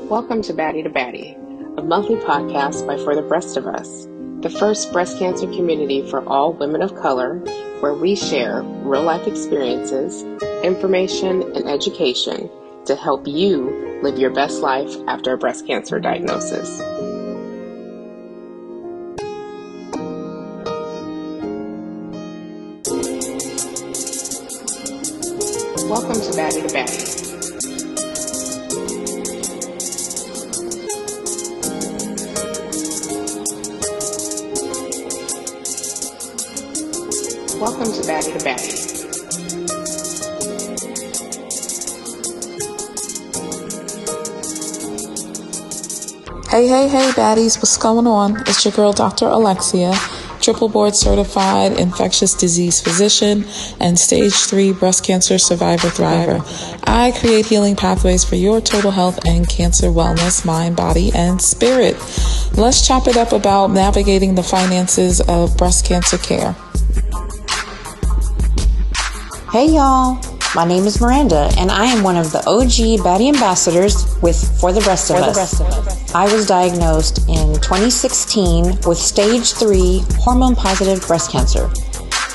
Welcome to Baddie, a monthly podcast by For the Breast of Us, the first breast cancer community for all women of color, where we share real-life experiences, information, and education to help you live your best life after a breast cancer diagnosis. Welcome to Baddie. Welcome to Baddie. Hey, baddies, what's going on? It's your girl, Dr. Alexea, triple board certified infectious disease physician and stage 3 breast cancer survivor thriver. I create healing pathways for your total health and cancer wellness, mind, body, and spirit. Let's chop it up about navigating the finances of breast cancer care. Hey y'all, my name is Miranda and I am one of the OG Baddie ambassadors with For the Breast of Us. I was diagnosed in 2016 with stage 3 hormone-positive breast cancer.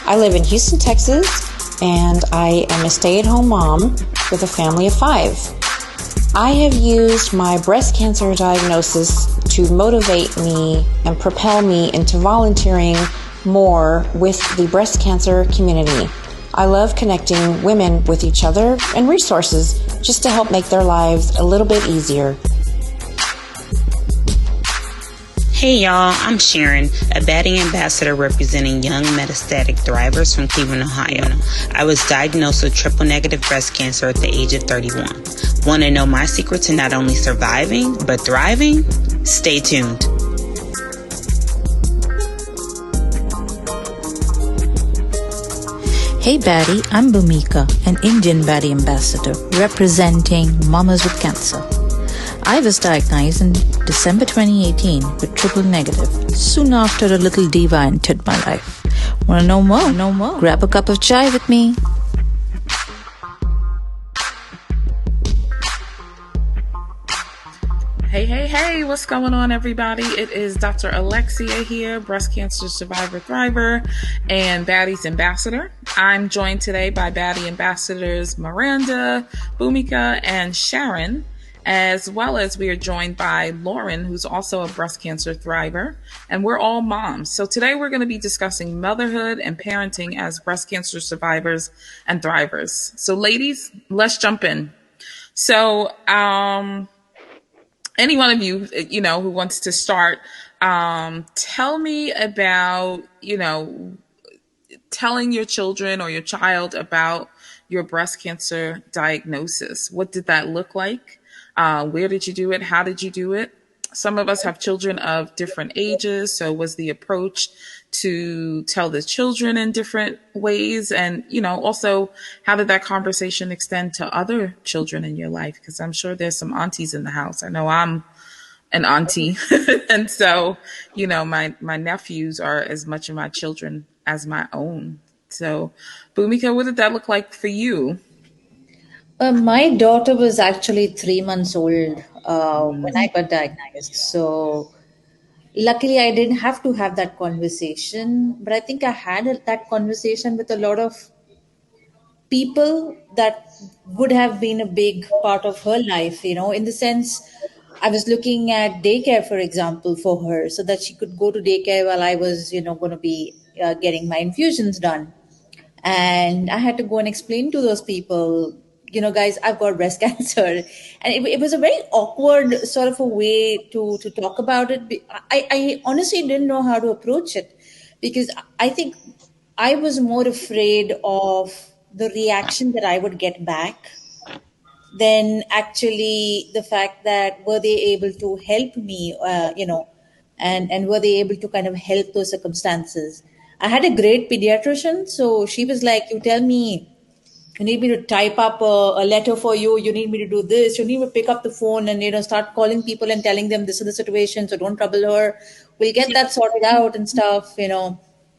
I live in Houston, Texas, and I am a stay-at-home mom with a family of 5. I have used my breast cancer diagnosis to motivate me and propel me into volunteering more with the breast cancer community. I love connecting women with each other and resources just to help make their lives a little bit easier. Hey y'all, I'm Sharon, a Baddie ambassador representing young metastatic thrivers from Cleveland, Ohio. I was diagnosed with triple negative breast cancer at the age of 31. Want to know my secret to not only surviving, but thriving? Stay tuned. Hey Baddie, I'm Bhumika, an Indian Baddie ambassador representing mamas with cancer. I was diagnosed in December 2018 with triple negative. Soon after, a little diva entered my life. Wanna know more? Grab a cup of chai with me. Hey, what's going on, everybody? It is Dr. Alexea here, breast cancer survivor thriver and Baddie's ambassador. I'm joined today by Baddie ambassadors Miranda, Bhumika, and Sharon, as well as we are joined by Lauren, who's also a breast cancer thriver, and we're all moms. So today we're going to be discussing motherhood and parenting as breast cancer survivors and thrivers. So ladies, let's jump in. So, any one of you, who wants to start, tell me about, telling your children or your child about your breast cancer diagnosis. What did that look like? Where did you do it? How did you do it? Some of us have children of different ages. So was the approach to tell the children in different ways? And, also how did that conversation extend to other children in your life? Because I'm sure there's some aunties in the house. I know I'm an auntie. And so, my nephews are as much of my children as my own. So, Bhumika, what did that look like for you? My daughter was actually 3 months old when I got diagnosed. So luckily, I didn't have to have that conversation. But I think I had that conversation with a lot of people that would have been a big part of her life, in the sense I was looking at daycare, for example, for her so that she could go to daycare while I was, going to be getting my infusions done. And I had to go and explain to those people, guys, I've got breast cancer. And it was a very awkward sort of a way to talk about it. I honestly didn't know how to approach it because I think I was more afraid of the reaction that I would get back than actually the fact that were they able to help me, and were they able to kind of help those circumstances. I had a great pediatrician, so she was like, you tell me, you need me to type up a letter for you, you need me to do this, you need me to pick up the phone and, start calling people and telling them this is the situation, so don't trouble her. We'll get that sorted out and stuff,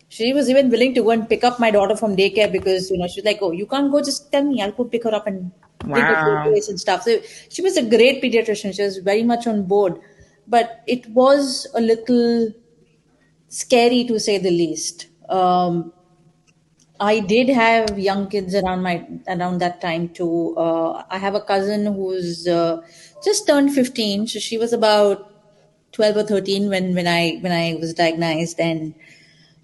She was even willing to go and pick up my daughter from daycare because, she's like, oh, you can't go, just tell me, I'll go pick her up and into Wow. photos and stuff. So she was a great pediatrician. She was very much on board, but it was a little scary to say the least. I did have young kids around that time too. I have a cousin who's just turned 15, so she was about 12 or 13 when I was diagnosed, and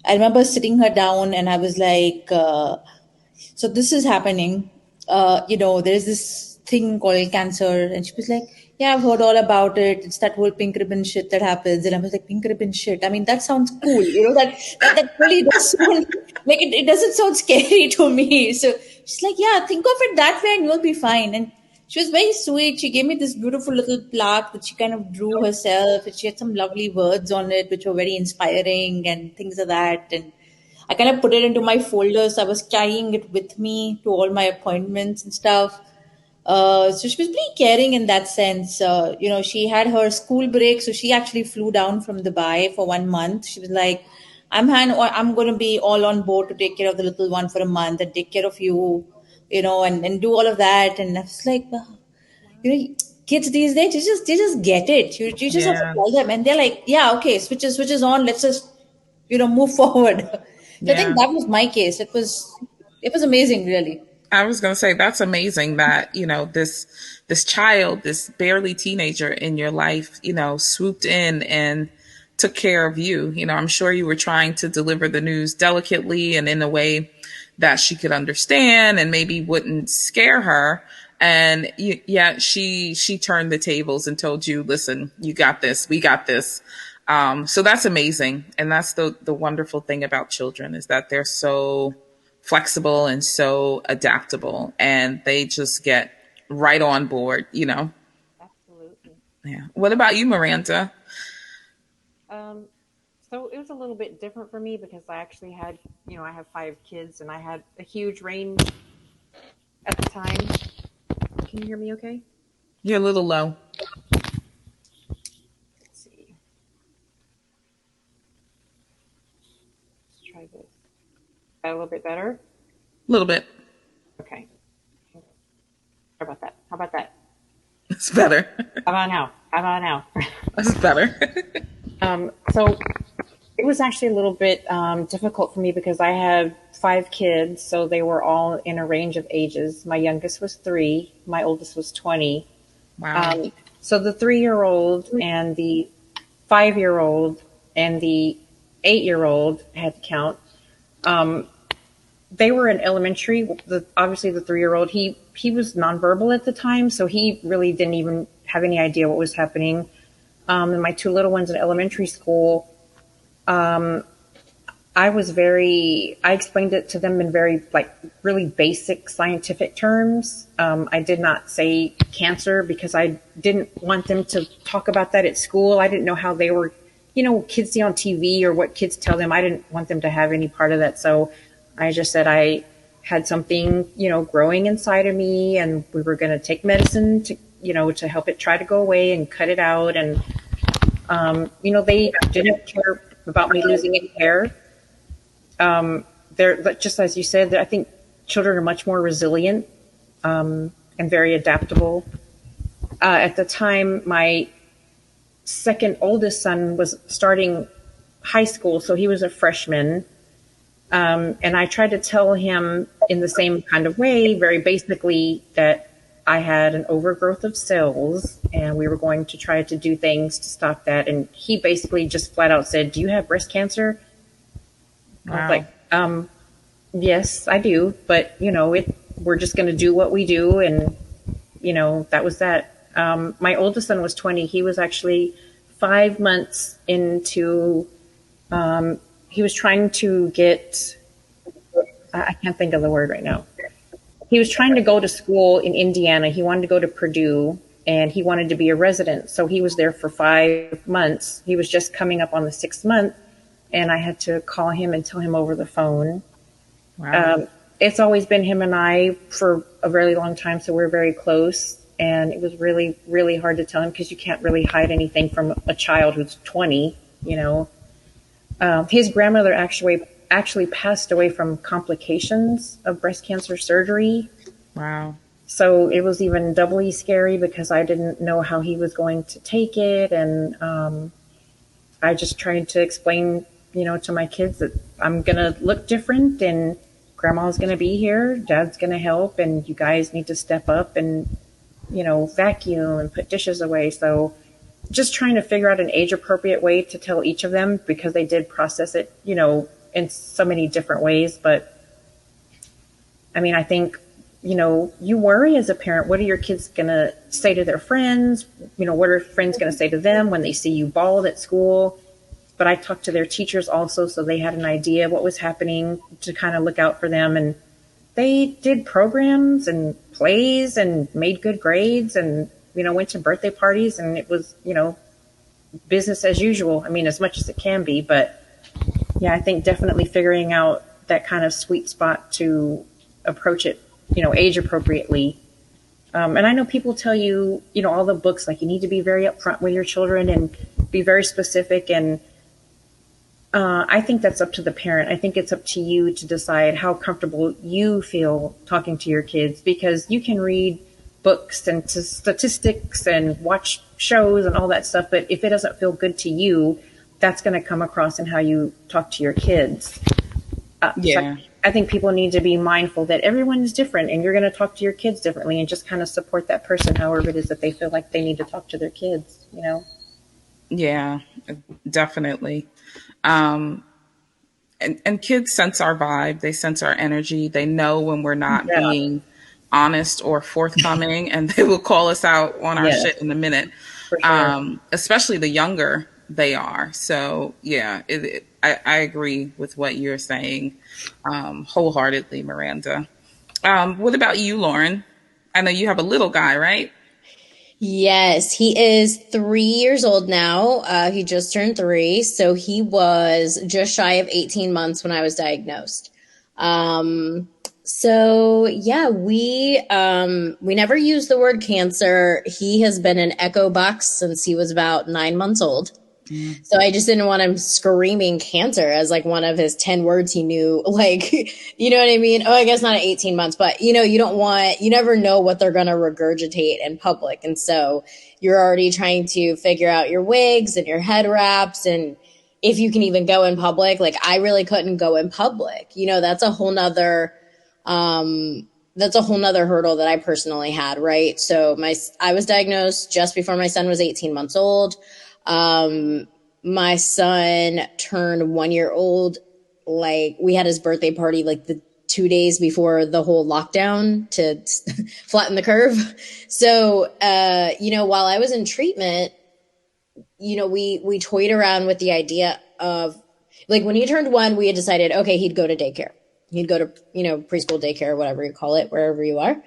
I remember sitting her down and I was like, so this is happening. There's this thing called cancer. And she was like, yeah, I've heard all about it. It's that whole pink ribbon shit that happens. And I was like, pink ribbon shit. I mean, that sounds cool. That really does sound like it doesn't sound scary to me. So she's like, yeah, think of it that way and you'll be fine. And she was very sweet. She gave me this beautiful little plaque that she kind of drew herself. And she had some lovely words on it, which were very inspiring and things like that. And I kind of put it into my folders. I was carrying it with me to all my appointments and stuff. So she was pretty caring in that sense. She had her school break, so she actually flew down from Dubai for 1 month. She was like, I'm going to be all on board to take care of the little one for a month and take care of you, and do all of that. And I was like, wow, kids these days, they just get it. You just have to Yeah. tell them, and they're like, yeah, okay, switches on. Let's just move forward. So I think Yeah. that was my case. It was amazing, really. I was going to say that's amazing that, this child, this barely teenager in your life, swooped in and took care of you. I'm sure you were trying to deliver the news delicately and in a way that she could understand and maybe wouldn't scare her. And yeah, she turned the tables and told you, listen, you got this, we got this. So that's amazing. And that's the wonderful thing about children is that they're so flexible and so adaptable and they just get right on board. Absolutely. Yeah. What about you, Miranda? Um, so it was a little bit different for me because I actually had, I have 5 kids and I had a huge range at the time. Can you hear me okay? You're a little low. Let's see. Let's try this. That a little bit better? A little bit. Okay. Sorry about that. How about that? It's better. How about now? How about now? That's better. So it was actually a little bit difficult for me because I had 5 kids, so they were all in a range of ages. My youngest was 3, my oldest was 20. Wow. So the 3-year-old and the 5-year-old and the 8-year-old, I had to count. They were in elementary. Obviously, the 3-year-old, he was nonverbal at the time, so he really didn't even have any idea what was happening. And my 2 little ones in elementary school, I explained it to them in very, really basic scientific terms. I did not say cancer because I didn't want them to talk about that at school. I didn't know how they were, kids see on TV or what kids tell them. I didn't want them to have any part of that. So I just said I had something, growing inside of me and we were going to take medicine to help it try to go away and cut it out. And, they didn't care about me losing any hair. They're just as you said, I think children are much more resilient and very adaptable. At the time, my second oldest son was starting high school, so he was a freshman. And I tried to tell him in the same kind of way, very basically, that I had an overgrowth of cells and we were going to try to do things to stop that. And he basically just flat out said, "Do you have breast cancer?" Wow. I was like, yes, I do. But, we're just going to do what we do. And, that was that. My oldest son was 20. He was actually 5 months into, he was trying to get, I can't think of the word right now. He was trying to go to school in Indiana. He wanted to go to Purdue and he wanted to be a resident. So he was there for 5 months. He was just coming up on the 6th month and I had to call him and tell him over the phone. Wow. It's always been him and I for a very long time. So we're very close. And it was really, really hard to tell him because you can't really hide anything from a child who's 20, His grandmother actually passed away from complications of breast cancer surgery. Wow. So it was even doubly scary because I didn't know how he was going to take it. And I just tried to explain, to my kids that I'm going to look different and grandma's going to be here, dad's going to help, and you guys need to step up and, vacuum and put dishes away. So just trying to figure out an age appropriate way to tell each of them, because they did process it, in so many different ways. But I mean, I think, you worry as a parent, what are your kids going to say to their friends? What are friends going to say to them when they see you bald at school? But I talked to their teachers also, so they had an idea what was happening to kind of look out for them. And they did programs and plays and made good grades and, went to birthday parties, and it was, business as usual. I mean, as much as it can be. But yeah, I think definitely figuring out that kind of sweet spot to approach it, age appropriately. And I know people tell you, all the books, like you need to be very upfront with your children and be very specific. And I think that's up to the parent. I think it's up to you to decide how comfortable you feel talking to your kids, because you can read books and statistics and watch shows and all that stuff. But if it doesn't feel good to you, that's going to come across in how you talk to your kids. So I think people need to be mindful that everyone is different, and you're going to talk to your kids differently, and just kind of support that person however it is that they feel like they need to talk to their kids, Yeah, definitely. And kids sense our vibe. They sense our energy. They know when we're not being honest or forthcoming, and they will call us out on our shit in a minute. For sure. Especially the younger they are. So yeah, I agree with what you're saying wholeheartedly, Miranda. What about you, Lauren? I know you have a little guy, right? Yes, he is 3 years old now. He just turned 3. So he was just shy of 18 months when I was diagnosed. So yeah, we never used the word cancer. He has been in echo box since he was about 9 months old. So I just didn't want him screaming cancer as like one of his 10 words he knew, like, you know what I mean? Oh, I guess not at 18 months, but you never know what they're going to regurgitate in public. And so you're already trying to figure out your wigs and your head wraps, and if you can even go in public. Like I really couldn't go in public. That's a whole nother hurdle that I personally had. Right. So I was diagnosed just before my son was 18 months old. My son turned 1 year old. Like we had his birthday party, like the 2 days before the whole lockdown to flatten the curve. So, while I was in treatment, we toyed around with the idea of like when he turned 1, we had decided, okay, he'd go to daycare. He'd go to, preschool daycare, whatever you call it, wherever you are.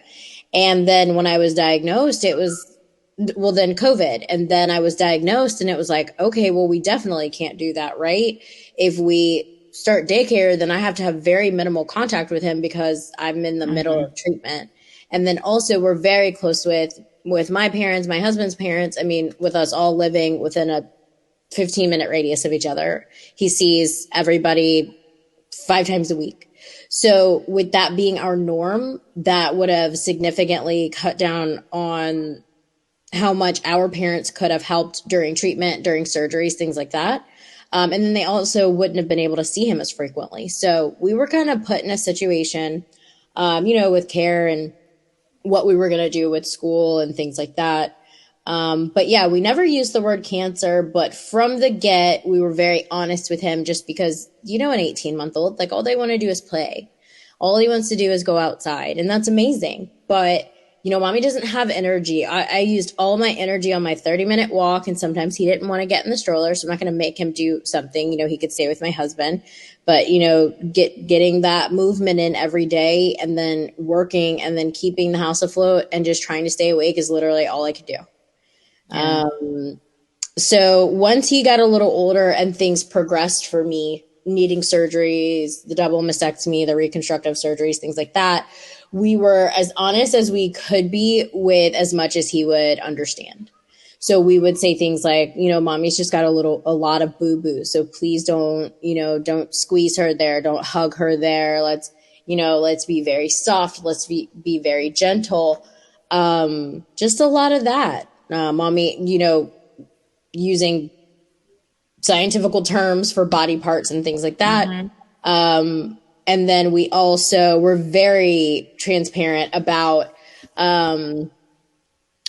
And then when I was diagnosed, then COVID. And then I was diagnosed and it was like, okay, well, we definitely can't do that, right? If we start daycare, then I have to have very minimal contact with him because I'm in the middle of treatment. And then also we're very close with my parents, my husband's parents. I mean, with us all living within a 15-minute radius of each other. He sees everybody 5 times a week. So with that being our norm, that would have significantly cut down on how much our parents could have helped during treatment, during surgeries, things like that. And then they also wouldn't have been able to see him as frequently. So we were kind of put in a situation, with care and what we were going to do with school and things like that. But yeah, we never used the word cancer, but from the get, we were very honest with him just because, an 18-month-old, like all they want to do is play. All he wants to do is go outside, and that's amazing. But mommy doesn't have energy. I used all my energy on my 30-minute walk, and sometimes he didn't want to get in the stroller, so I'm not going to make him do something. He could stay with my husband. But, getting that movement in every day and then working and then keeping the house afloat and just trying to stay awake is literally all I could do. Yeah. So once he got a little older and things progressed for me, needing surgeries, the double mastectomy, the reconstructive surgeries, things like that, we were as honest as we could be with as much as he would understand. So we would say things like, mommy's just got a lot of boo-boo. So please don't squeeze her there. Don't hug her there. Let's be very soft. Let's be very gentle. just a lot of that. Mommy, using scientific terms for body parts and things like that. And then we also were very transparent about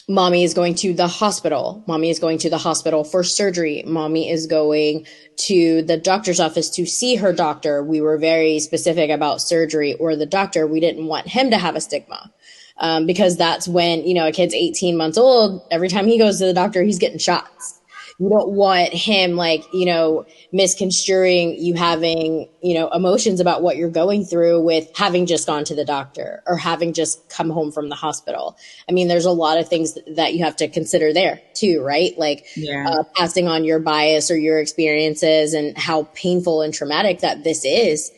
mommy is going to the hospital. Mommy is going to the hospital for surgery. Mommy is going to the doctor's office to see her doctor. We were very specific about surgery or the doctor. We didn't want him to have a stigma. Because that's when, a kid's 18 months old. Every time he goes to the doctor, he's getting shots. You don't want him misconstruing you having, emotions about what you're going through with having just gone to the doctor or having just come home from the hospital. I mean, there's a lot of things that you have to consider there too, right? Passing on your bias or your experiences and how painful and traumatic that this is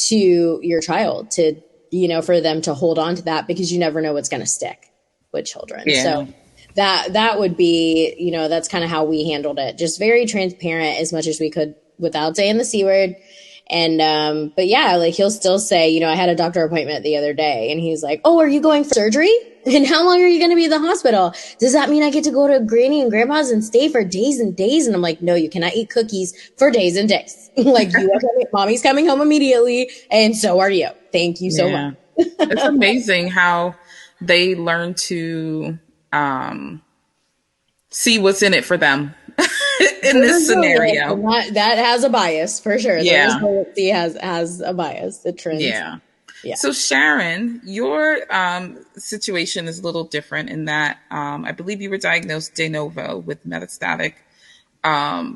to your child to, for them to hold on to that because you never know what's going to stick with children. Yeah. So that would be, that's kind of how we handled it. Just very transparent as much as we could without saying the C word. And, but yeah, he'll still say, I had a doctor appointment the other day and he's like, oh, are you going for surgery? And how long are you going to be in the hospital? Does that mean I get to go to granny and grandma's and stay for days and days? And I'm like, no, you cannot eat cookies for days and days. Mommy's coming home immediately. And so are you. Thank you so much. It's amazing how they learn to, see what's in it for them in this scenario. That has a bias for sure. Yeah. Has a bias. It trends. Yeah. So Sharon, your situation is a little different in that I believe you were diagnosed de novo with metastatic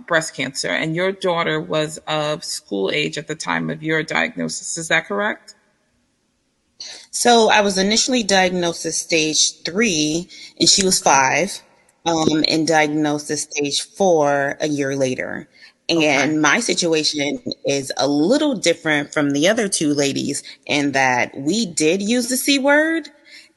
breast cancer, and your daughter was of school age at the time of your diagnosis. Is that correct? So I was initially diagnosed at stage 3 and she was 5, and diagnosed at stage 4 a year later. And my situation is a little different from the other two ladies in that we did use the C word,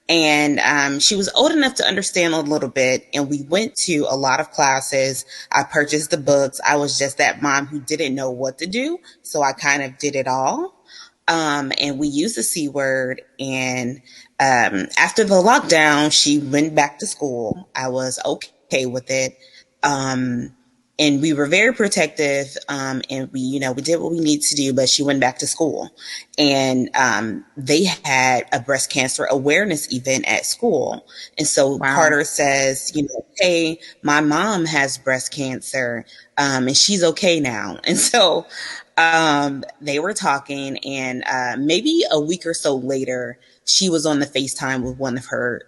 and she was old enough to understand a little bit, and we went to a lot of classes. I purchased the books. I was just that mom who didn't know what to do, so I kind of did it all. And we used the C word, and after the lockdown, she went back to school. I was okay with it. And we were very protective, and we did what we need to do, but she went back to school. And they had a breast cancer awareness event at school. And so Carter says, hey, my mom has breast cancer, and she's okay now. And so they were talking, and maybe a week or so later, she was on the FaceTime with one of her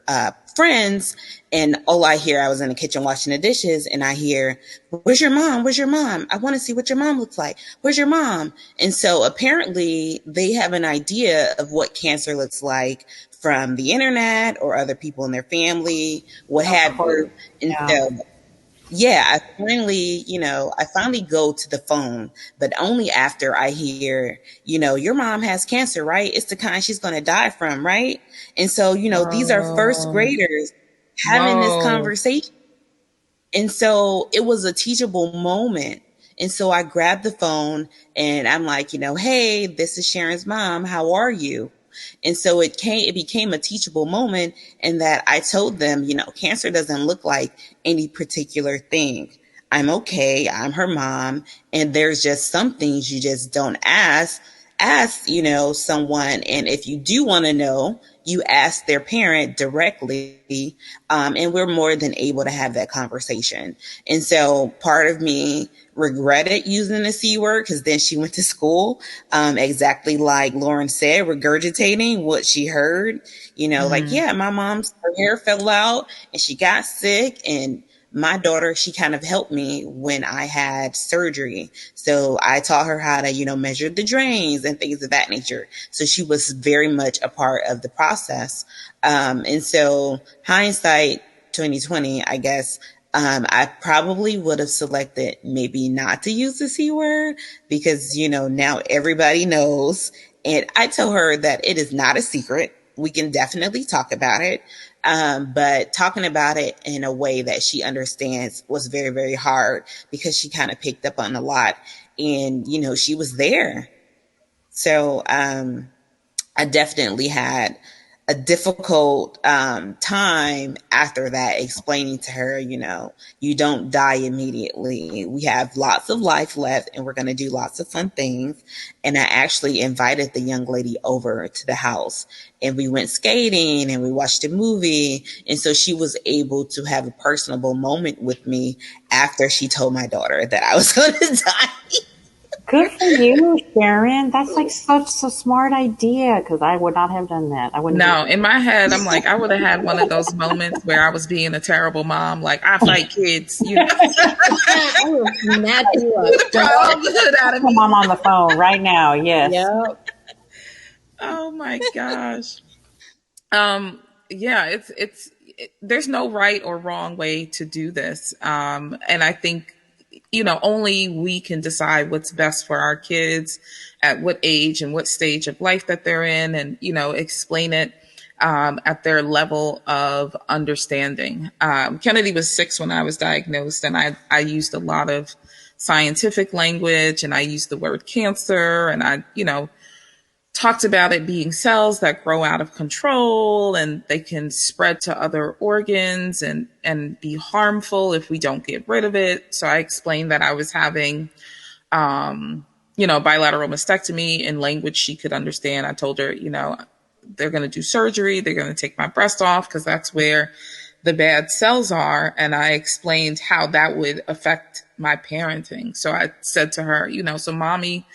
friends, and all I hear, I was in the kitchen washing the dishes, and I hear, where's your mom? Where's your mom? I want to see what your mom looks like. Where's your mom? And so apparently they have an idea of what cancer looks like from the internet or other people in their family, what have you. And so I finally go to the phone, but only after I hear, your mom has cancer, right? It's the kind she's going to die from, right? And so, these are first graders having this conversation. And so it was a teachable moment. And so I grabbed the phone and I'm like, hey, this is Sharon's mom. How are you? And so it became a teachable moment in that I told them, cancer doesn't look like any particular thing. I'm okay. I'm her mom. And there's just some things you just don't ask, someone. And if you do want to know, you ask their parent directly. And we're more than able to have that conversation. And so part of me regretted using the C word because then she went to school, exactly like Lauren said, regurgitating what she heard, my mom's her hair fell out and she got sick, and my daughter, she kind of helped me when I had surgery. So I taught her how to, measure the drains and things of that nature. So she was very much a part of the process. And so hindsight 2020, I guess, I probably would have selected maybe not to use the C word because, now everybody knows. And I tell her that it is not a secret. We can definitely talk about it. But talking about it in a way that she understands was very, very hard because she kind of picked up on a lot and, she was there. So, I definitely had a difficult time after that, explaining to her, you don't die immediately. We have lots of life left and we're going to do lots of fun things. And I actually invited the young lady over to the house and we went skating and we watched a movie. And so she was able to have a personable moment with me after she told my daughter that I was going to die. Good for you, Sharon. That's like such a smart idea, because I would not have done that. I wouldn't. No, in my head, I'm like, I would have had one of those moments where I was being a terrible mom. Like, I fight kids, I will snap you up. Mom on the phone right now. Yes. Yep. Oh my gosh. Yeah, there's no right or wrong way to do this. And I think, only we can decide what's best for our kids at what age and what stage of life that they're in, and, explain it at their level of understanding. Kennedy was 6 when I was diagnosed, and I used a lot of scientific language, and I used the word cancer, and I, talked about it being cells that grow out of control and they can spread to other organs and be harmful if we don't get rid of it. So I explained that I was having, bilateral mastectomy in language she could understand. I told her, they're going to do surgery. They're going to take my breast off because that's where the bad cells are. And I explained how that would affect my parenting. So I said to her, so mommy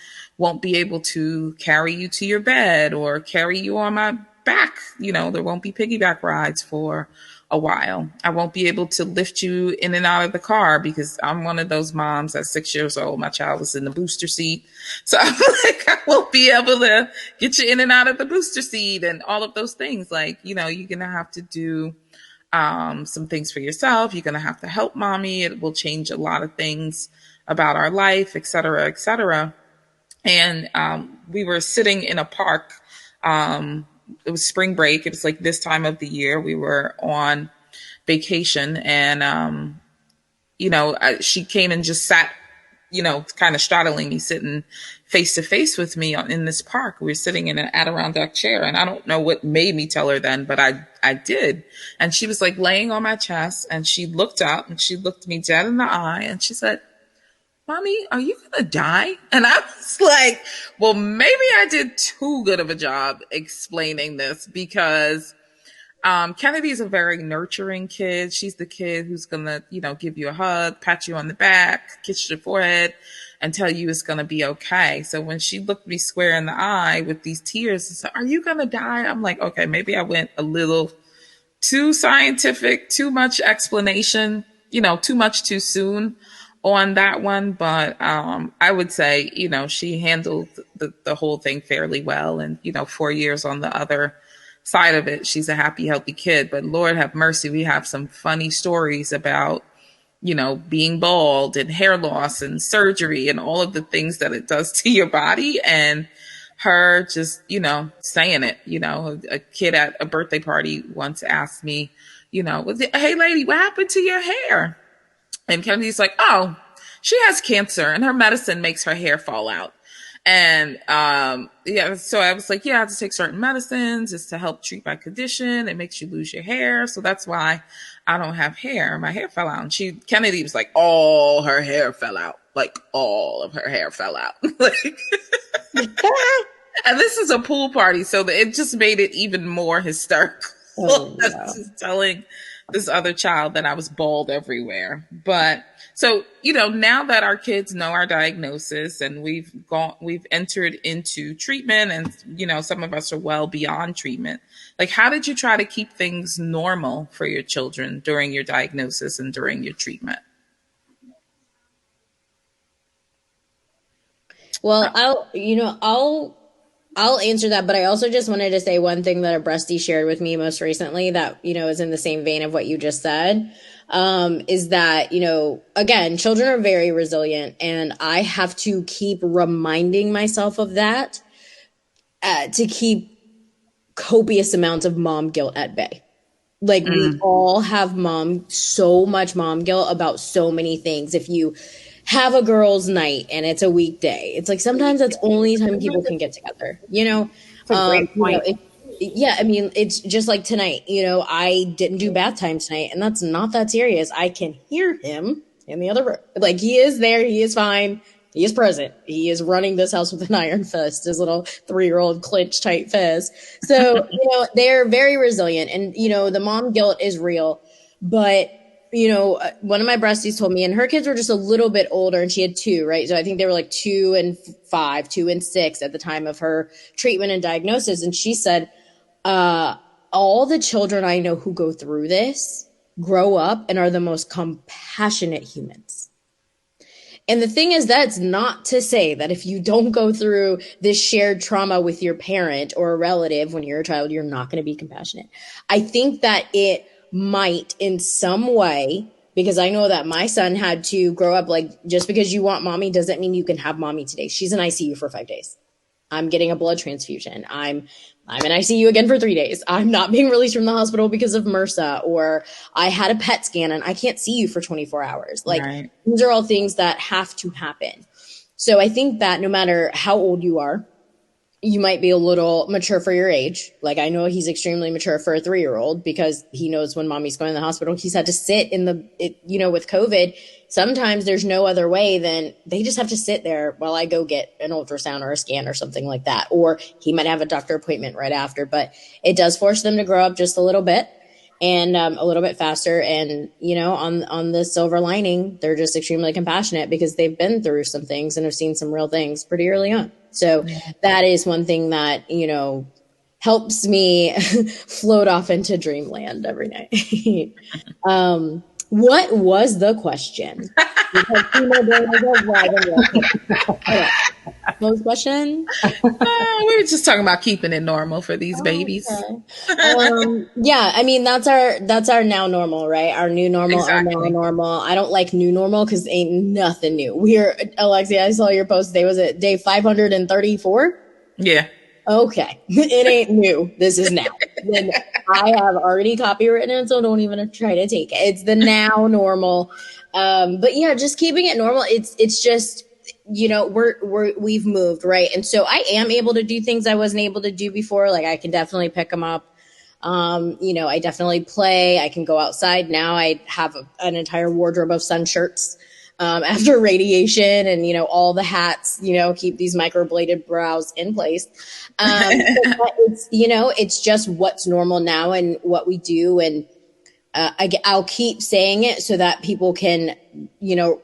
won't be able to carry you to your bed or carry you on my back. There won't be piggyback rides for a while. I won't be able to lift you in and out of the car because I'm one of those moms at 6 years old. My child was in the booster seat. So I'm like, I won't be able to get you in and out of the booster seat and all of those things. Like, you're going to have to do some things for yourself. You're going to have to help mommy. It will change a lot of things about our life, et cetera, et cetera. And we were sitting in a park. It was spring break. It was like this time of the year. We were on vacation, and she came and just sat, kind of straddling me, sitting face to face with me in this park. We were sitting in an Adirondack chair, and I don't know what made me tell her then, but I did. And she was like laying on my chest, and she looked up and she looked me dead in the eye, and she said, "Mommy, are you going to die?" And I was like, well, maybe I did too good of a job explaining this because Kennedy's a very nurturing kid. She's the kid who's going to, give you a hug, pat you on the back, kiss your forehead, and tell you it's going to be okay. So when she looked me square in the eye with these tears and said, "Are you going to die?" I'm like, okay, maybe I went a little too scientific, too much explanation, too much too soon on that one. But I would say, she handled the whole thing fairly well. And, 4 years on the other side of it, she's a happy, healthy kid. But Lord have mercy, we have some funny stories about, being bald and hair loss and surgery and all of the things that it does to your body. And her just, saying it, a kid at a birthday party once asked me, "Hey lady, what happened to your hair?" And Kennedy's like, "Oh, she has cancer and her medicine makes her hair fall out." And so I was like, "Yeah, I have to take certain medicines. It's to help treat my condition. It makes you lose your hair. So that's why I don't have hair. My hair fell out." And Kennedy was like, all her hair fell out. Like all of her hair fell out. And this is a pool party, so it just made it even more hysterical. I was just telling this other child that I was bald everywhere. But so, now that our kids know our diagnosis and we've entered into treatment and, some of us are well beyond treatment. Like, how did you try to keep things normal for your children during your diagnosis and during your treatment? Well, I'll answer that, but I also just wanted to say one thing that a breastie shared with me most recently that, is in the same vein of what you just said, is that, again, children are very resilient, and I have to keep reminding myself of that to keep copious amounts of mom guilt at bay. Like, we all have so much mom guilt about so many things. If you have a girls' night and it's a weekday, it's like sometimes that's only time people can get together, That's a great point. yeah, I mean, it's just like tonight. I didn't do bath time tonight, and that's not that serious. I can hear him in the other room. Like, he is there. He is fine. He is present. He is running this house with an iron fist, his little 3-year-old clench tight fist. So, they're very resilient. And, the mom guilt is real. But, one of my breasties told me, and her kids were just a little bit older, and she had 2, right? So I think they were like 2 and 5, 2 and 6 at the time of her treatment and diagnosis. And she said, all the children I know who go through this grow up and are the most compassionate humans. And the thing is, that's not to say that if you don't go through this shared trauma with your parent or a relative when you're a child, you're not going to be compassionate. I think that it might in some way, because I know that my son had to grow up like, just because you want mommy doesn't mean you can have mommy today. She's in ICU for 5 days. I'm getting a blood transfusion. I'm in ICU again for 3 days. I'm not being released from the hospital because of MRSA, or I had a PET scan and I can't see you for 24 hours. Like, right. These are all things that have to happen. So I think that no matter how old you are, you might be a little mature for your age. Like, I know he's extremely mature for a 3-year-old because he knows when mommy's going to the hospital. He's had to sit with COVID. Sometimes there's no other way than they just have to sit there while I go get an ultrasound or a scan or something like that. Or he might have a doctor appointment right after, but it does force them to grow up just a little bit and a little bit faster. And, on the silver lining, they're just extremely compassionate because they've been through some things and have seen some real things pretty early on. So that is one thing that, helps me float off into dreamland every night. What was the question? What was the question? We were just talking about keeping it normal for these babies. Okay. Yeah, I mean, that's our now normal, right? Our new normal, exactly. Our now normal. I don't like new normal because ain't nothing new. Alexia, I saw your post today. Was it day 534? Yeah. Okay. It ain't new. This is now. I have already copywritten it, so don't even try to take it. It's the now normal. But yeah, just keeping it normal. It's just, we've moved, right? And so I am able to do things I wasn't able to do before. Like, I can definitely pick them up. I definitely play. I can go outside. Now I have an entire wardrobe of sun shirts. After radiation and, all the hats, keep these microbladed brows in place. But it's just what's normal now and what we do. And, I'll keep saying it so that people can,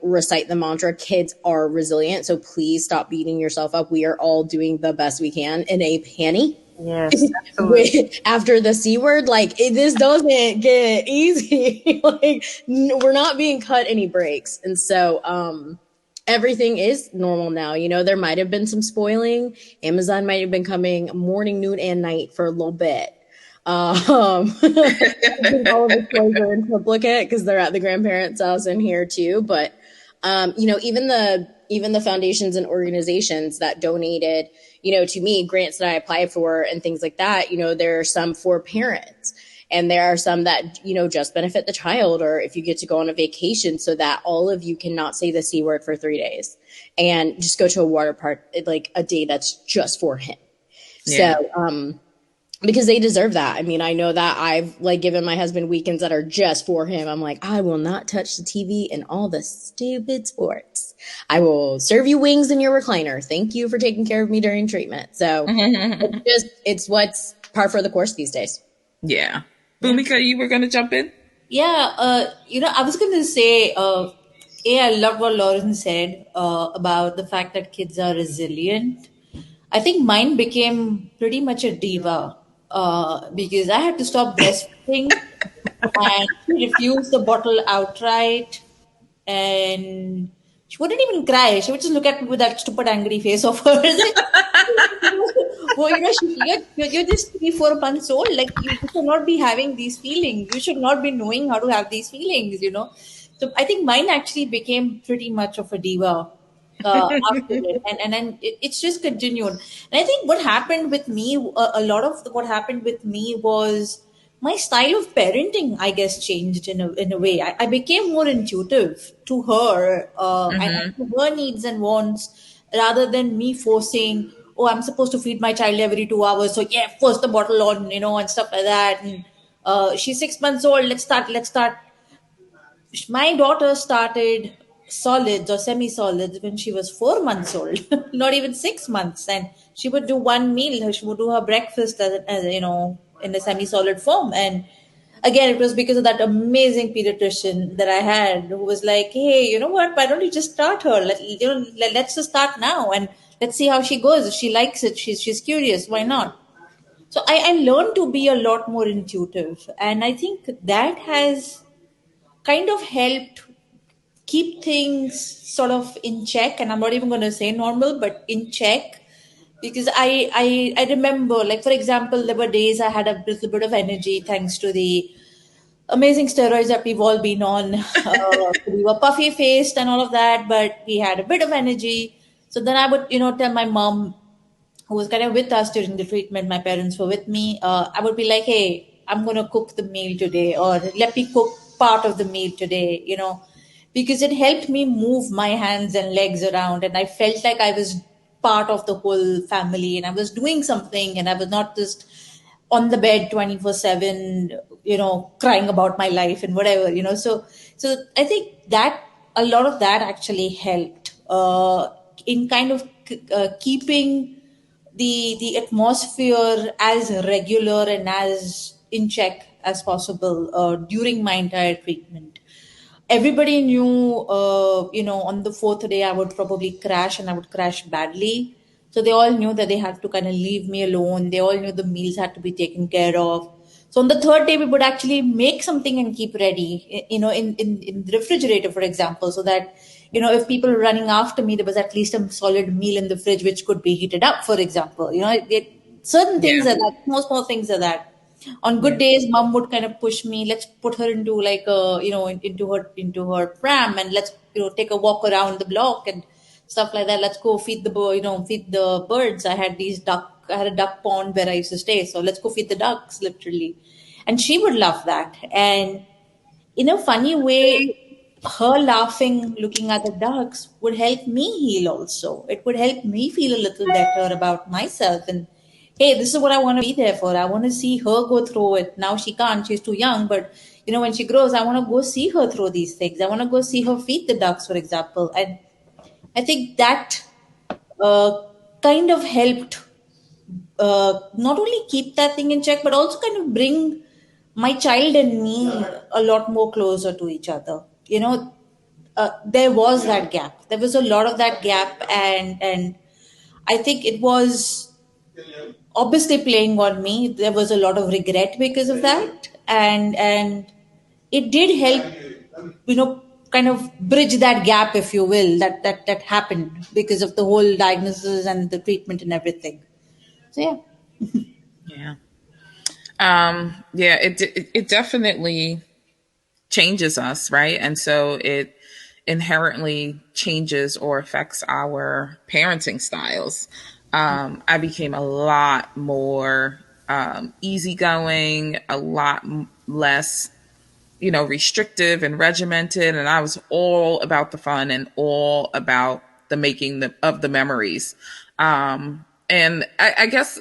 recite the mantra. Kids are resilient. So please stop beating yourself up. We are all doing the best we can in a panty. Yes, absolutely. After the C word, this doesn't get easy. We're not being cut any breaks. And so, everything is normal now. There might have been some spoiling. Amazon might have been coming morning, noon, and night for a little bit. I think all of the toys are in triplicate because they're at the grandparents' house and here too. But, even the foundations and organizations that donated, to me, grants that I apply for and things like that, there are some for parents and there are some that, just benefit the child, or if you get to go on a vacation so that all of you cannot say the C word for 3 days and just go to a water park, like a day that's just for him. Yeah. So, because they deserve that. I mean, I know that I've given my husband weekends that are just for him. I'm like, I will not touch the TV and all the stupid sports. I will serve you wings in your recliner. Thank you for taking care of me during treatment. So it's what's par for the course these days. Yeah. Bhumika, you were going to jump in? Yeah. I was going to say, I love what Lauren said about the fact that kids are resilient. I think mine became pretty much a diva. Because I had to stop breastfeeding and she refused the bottle outright, and she wouldn't even cry. She would just look at me with that stupid angry face of hers. Well, you're just 3-4 months old. You should not be having these feelings. You should not be knowing how to have these feelings, So I think mine actually became pretty much of a diva. After it. And then it's just continued. And I think what happened with me, a lot of what happened with me was my style of parenting, I guess, changed in a way. I became more intuitive to her and to her needs and wants rather than me forcing oh, I'm supposed to feed my child every 2 hours. So yeah, force the bottle on, and stuff like that. And she's 6 months old. Let's start. My daughter started solids or semi solids when she was 4 months old, not even 6 months. And she would do one meal. She would do her breakfast in a semi solid form. And again, it was because of that amazing pediatrician that I had, who was like, hey, you know what, why don't you just start her? Let's just start now, and let's see how she goes. If she likes it, she's curious, why not? So I learned to be a lot more intuitive, and I think that has kind of helped keep things sort of in check. And I'm not even going to say normal, but in check, because I remember, like, for example, there were days I had a little bit of energy thanks to the amazing steroids that we've all been on. We were puffy faced and all of that, but we had a bit of energy. So then I would, tell my mom, who was kind of with us during the treatment, my parents were with me. I would be like, hey, I'm going to cook the meal today, or let me cook part of the meal today, because it helped me move my hands and legs around. And I felt like I was part of the whole family, and I was doing something, and I was not just on the bed 24/7, crying about my life and whatever, so I think that a lot of that actually helped in kind of keeping the atmosphere as regular and as in check as possible during my entire treatment. Everybody knew, on the fourth day I would probably crash, and I would crash badly. So they all knew that they had to kind of leave me alone. They all knew the meals had to be taken care of. So on the third day, we would actually make something and keep ready, in the refrigerator, for example, so that, if people were running after me, there was at least a solid meal in the fridge which could be heated up, for example. Certain things Yeah. are that, small things are that. On good days, mom would kind of push me, let's put her into like a, into her pram, and let's, take a walk around the block and stuff like that. Let's go feed feed the birds. I had a duck pond where I used to stay, so let's go feed the ducks, literally. And she would love that. And in a funny way, her laughing, looking at the ducks, would help me heal also. It would help me feel a little better about myself. And hey, this is what I want to be there for. I want to see her go through it. Now she can't, she's too young, but when she grows, I want to go see her through these things. I want to go see her feed the ducks, for example. And I think that uh, kind of helped not only keep that thing in check, but also kind of bring my child and me a lot more closer to each other. There was that gap. There was a lot of that gap, and I think it was obviously playing on me. There was a lot of regret because of that, and it did help, kind of bridge that gap, if you will, that happened because of the whole diagnosis and the treatment and everything. So yeah. Yeah. Yeah, it definitely changes us, right? And so it inherently changes or affects our parenting styles. I became a lot more easygoing, a lot less, restrictive and regimented. And I was all about the fun and all about the making of the memories. And I guess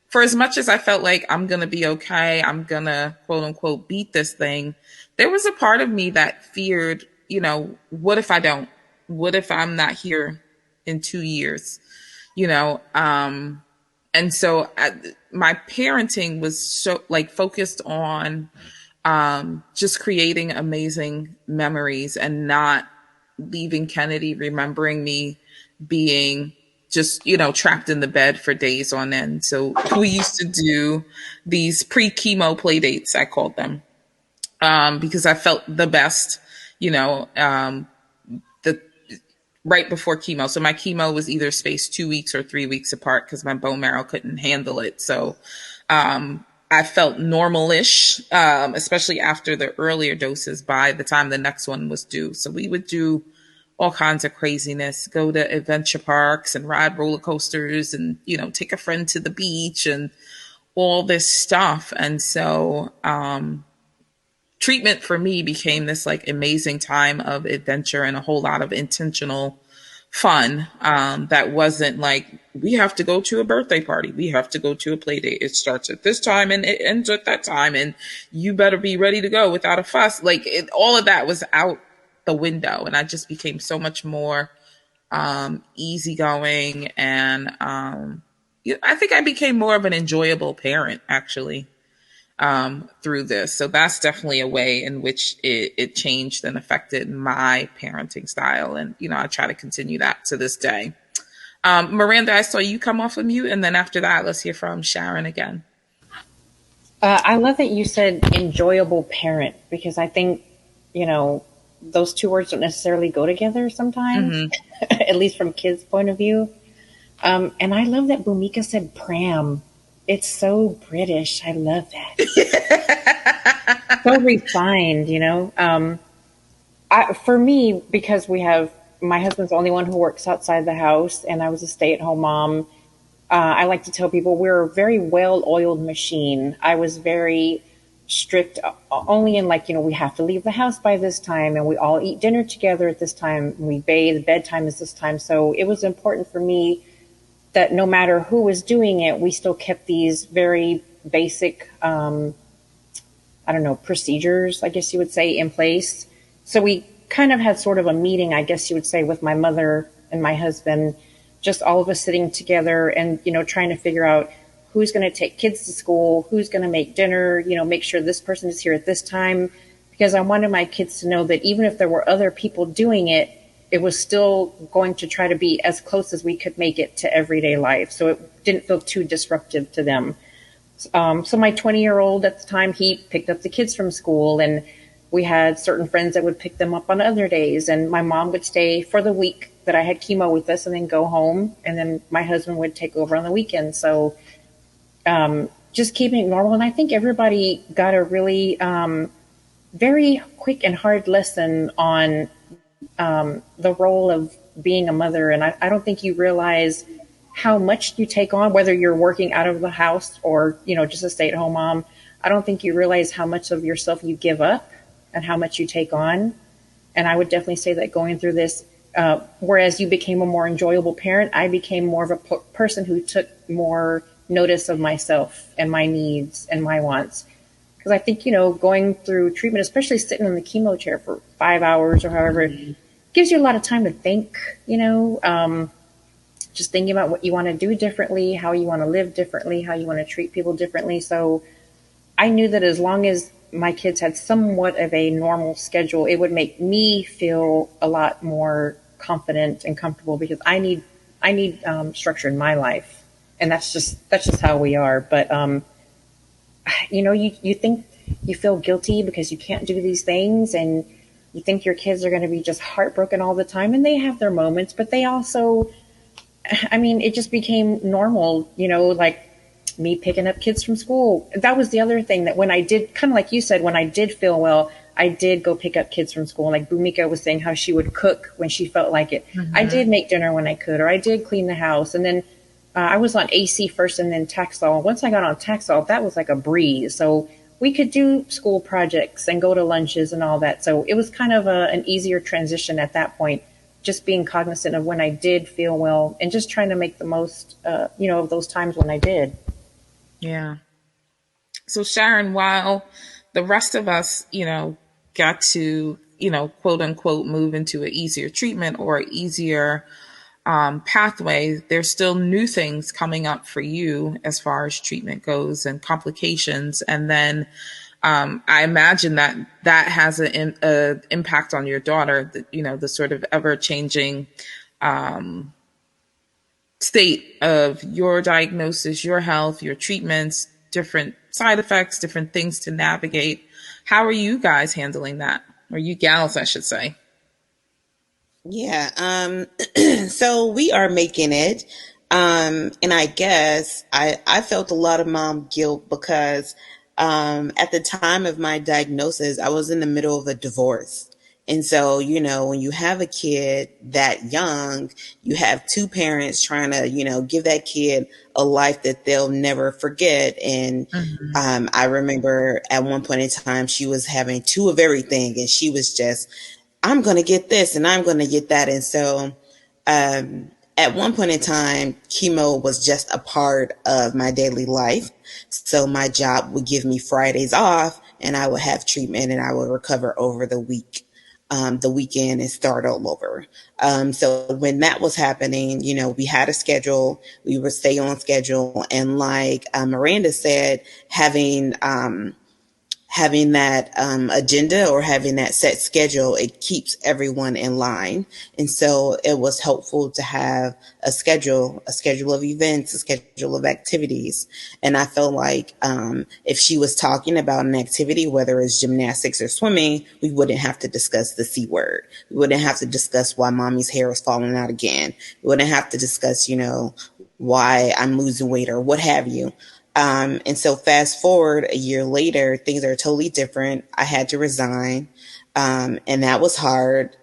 for as much as I felt like I'm going to be okay, I'm going to quote unquote beat this thing, there was a part of me that feared, what if I don't? What if I'm not here in 2 years? And so my parenting was so focused on just creating amazing memories and not leaving Kennedy remembering me being just, trapped in the bed for days on end. So we used to do these pre-chemo play dates, I called them, because I felt the best, the right before chemo. So my chemo was either spaced 2 weeks or 3 weeks apart because my bone marrow couldn't handle it. So I felt normal-ish, especially after the earlier doses by the time the next one was due. So we would do all kinds of craziness, go to adventure parks and ride roller coasters and, take a friend to the beach and all this stuff. And so treatment for me became this amazing time of adventure and a whole lot of intentional fun. That wasn't like, we have to go to a birthday party. We have to go to a play date. It starts at this time and it ends at that time. And you better be ready to go without a fuss. Like all of that was out the window. And I just became so much more easygoing. And I think I became more of an enjoyable parent, actually, through this. So that's definitely a way in which it changed and affected my parenting style. And, I try to continue that to this day. Miranda, I saw you come off of mute. And then after that, let's hear from Sharon again. I love that you said enjoyable parent, because I think, those two words don't necessarily go together sometimes, at least from kids' point of view. And I love that Bhumika said pram. It's so British. I love that. So refined, for me, because my husband's the only one who works outside the house, and I was a stay-at-home mom. I like to tell people we're a very well-oiled machine. I was very strict, only in we have to leave the house by this time, and we all eat dinner together at this time. We bathe, bedtime is this time. So it was important for me that no matter who was doing it, we still kept these very basic, procedures, I guess you would say, in place. So we kind of had sort of a meeting, I guess you would say, with my mother and my husband, just all of us sitting together and, trying to figure out who's going to take kids to school, who's going to make dinner, make sure this person is here at this time. Because I wanted my kids to know that even if there were other people doing it, it was still going to try to be as close as we could make it to everyday life. So it didn't feel too disruptive to them. So my 20-year-old at the time, he picked up the kids from school, and we had certain friends that would pick them up on other days. And my mom would stay for the week that I had chemo with us and then go home. And then my husband would take over on the weekend. So just keeping it normal. And I think everybody got a really very quick and hard lesson on the role of being a mother. And I don't think you realize how much you take on, whether you're working out of the house or, just a stay-at-home mom. I don't think you realize how much of yourself you give up and how much you take on. And I would definitely say that going through this, whereas you became a more enjoyable parent, I became more of a person who took more notice of myself and my needs and my wants. Because I think, going through treatment, especially sitting in the chemo chair for 5 hours or however, gives you a lot of time to think, just thinking about what you want to do differently, how you want to live differently, how you want to treat people differently. So I knew that as long as my kids had somewhat of a normal schedule, it would make me feel a lot more confident and comfortable, because I need structure in my life. And that's just how we are. But, you think you feel guilty because you can't do these things, and you think your kids are going to be just heartbroken all the time, and they have their moments, but they also, it just became normal, like me picking up kids from school. That was the other thing, that when I did, kind of like you said, when I did feel well, I did go pick up kids from school. Like Bhumika was saying how she would cook when she felt like it. Mm-hmm. I did make dinner when I could, or I did clean the house. And then I was on AC first and then Taxol. Once I got on Taxol, that was like a breeze. So we could do school projects and go to lunches and all that. So it was kind of an easier transition at that point, just being cognizant of when I did feel well and just trying to make the most, of those times when I did. Yeah. So Sharon, while the rest of us, got to, quote unquote, move into an easier treatment or easier pathway, there's still new things coming up for you as far as treatment goes and complications. And then I imagine that has an impact on your daughter, the sort of ever changing state of your diagnosis, your health, your treatments, different side effects, different things to navigate. How are you guys handling that? Or you gals, I should say. Yeah. So we are making it. And I guess I felt a lot of mom guilt because at the time of my diagnosis, I was in the middle of a divorce. And so, when you have a kid that young, you have two parents trying to, give that kid a life that they'll never forget. And I remember at one point in time, she was having two of everything. And she was just, I'm going to get this and I'm going to get that. And so at one point in time, chemo was just a part of my daily life. So my job would give me Fridays off, and I would have treatment, and I would recover over the week, the weekend, and start all over. So when that was happening, we had a schedule, we would stay on schedule. And like Miranda said, having that agenda or having that set schedule, it keeps everyone in line. And so it was helpful to have a schedule of events, a schedule of activities. And I felt like if she was talking about an activity, whether it's gymnastics or swimming, we wouldn't have to discuss the C word. We wouldn't have to discuss why mommy's hair is falling out again. We wouldn't have to discuss, why I'm losing weight or what have you. And so fast forward a year later, things are totally different. I had to resign. And that was hard.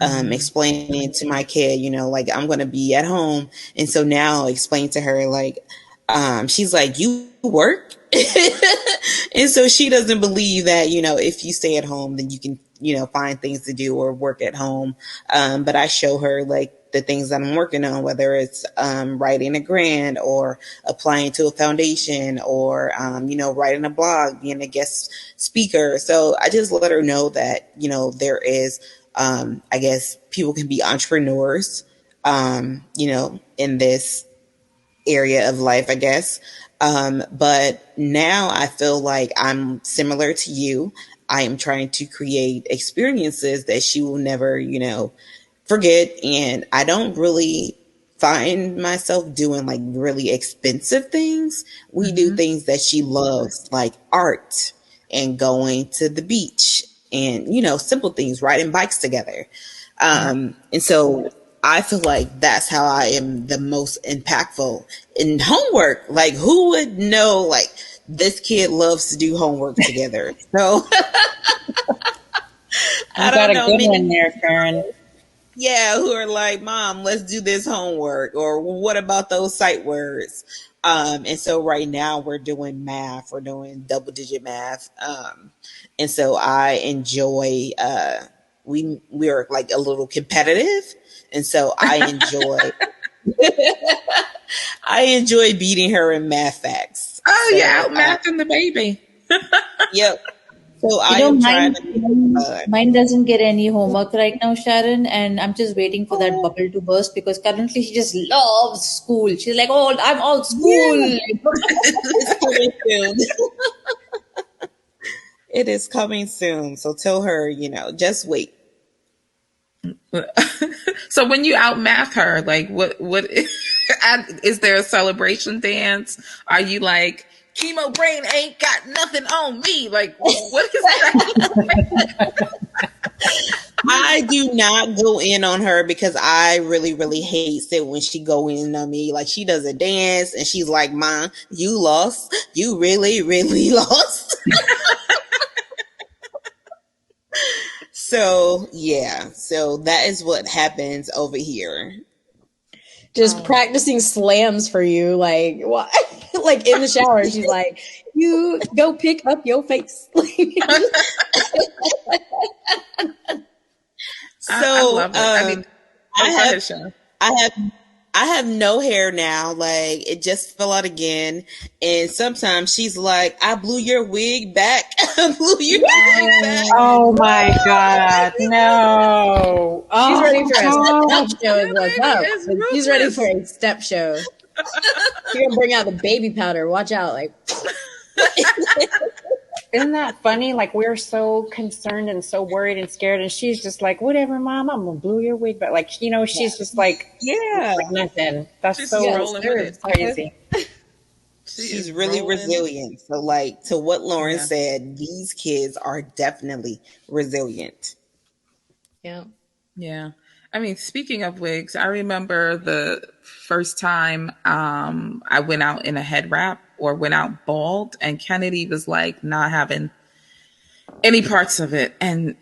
Explaining to my kid, like I'm going to be at home. And so now explain to her, like, she's like, you work? And so she doesn't believe that, if you stay at home, then you can, find things to do or work at home. But I show her like the things that I'm working on, whether it's writing a grant or applying to a foundation or, writing a blog, being a guest speaker. So I just let her know that, there is, I guess people can be entrepreneurs, in this area of life, I guess. But now I feel like I'm similar to you. I am trying to create experiences that she will never, forget. And I don't really find myself doing like really expensive things. We do things that she loves, like art and going to the beach and, simple things, riding bikes together. And so I feel like that's how I am the most impactful in homework. Like, who would know, like, this kid loves to do homework together. So I got a good one there, Sharon. Yeah, who are like, Mom, let's do this homework, or what about those sight words? And so right now we're doing math, we're doing double digit math. And so I enjoy, we're like a little competitive. And so I enjoy beating her in math facts. Oh, So, yeah, out mathing the baby. Yep. So I am trying mine doesn't get any homework right now, Sharon, and I'm just waiting for that bubble to burst because currently she just loves school. She's like, "Oh, I'm all school." Yeah. It's coming soon. It is coming soon. So tell her, just wait. So when you out math her, like what is there a celebration dance? Are you like, chemo brain ain't got nothing on me? Like, what is that? I do not go in on her because I really, really hate it when she go in on me. Like, she does a dance and she's like, Mom, you lost. You really, really lost. So, yeah. So that is what happens over here. Just practicing slams for you. Like, what? Like in the shower, she's like, you go pick up your face. So I love it. I mean, I have no hair now. Like, it just fell out again. And sometimes she's like, I blew your wig back. I blew your wig back. Oh my God. No. She's ready for Oh, a step show is what's up. She's ready for a step show. She's gonna bring out the baby powder. Watch out. Like, Isn't that funny? Like, we're so concerned and so worried and scared, and she's just like, whatever, Mom, I'm gonna blow your wig back. Like, she's just like, like nothing. That's she's so rolling with it. crazy. She's really resilient. So, like, to what Lauren said, these kids are definitely resilient. yeah. Yeah. I mean, speaking of wigs, I remember the first time I went out in a head wrap or went out bald, and Kennedy was like not having any parts of it. And,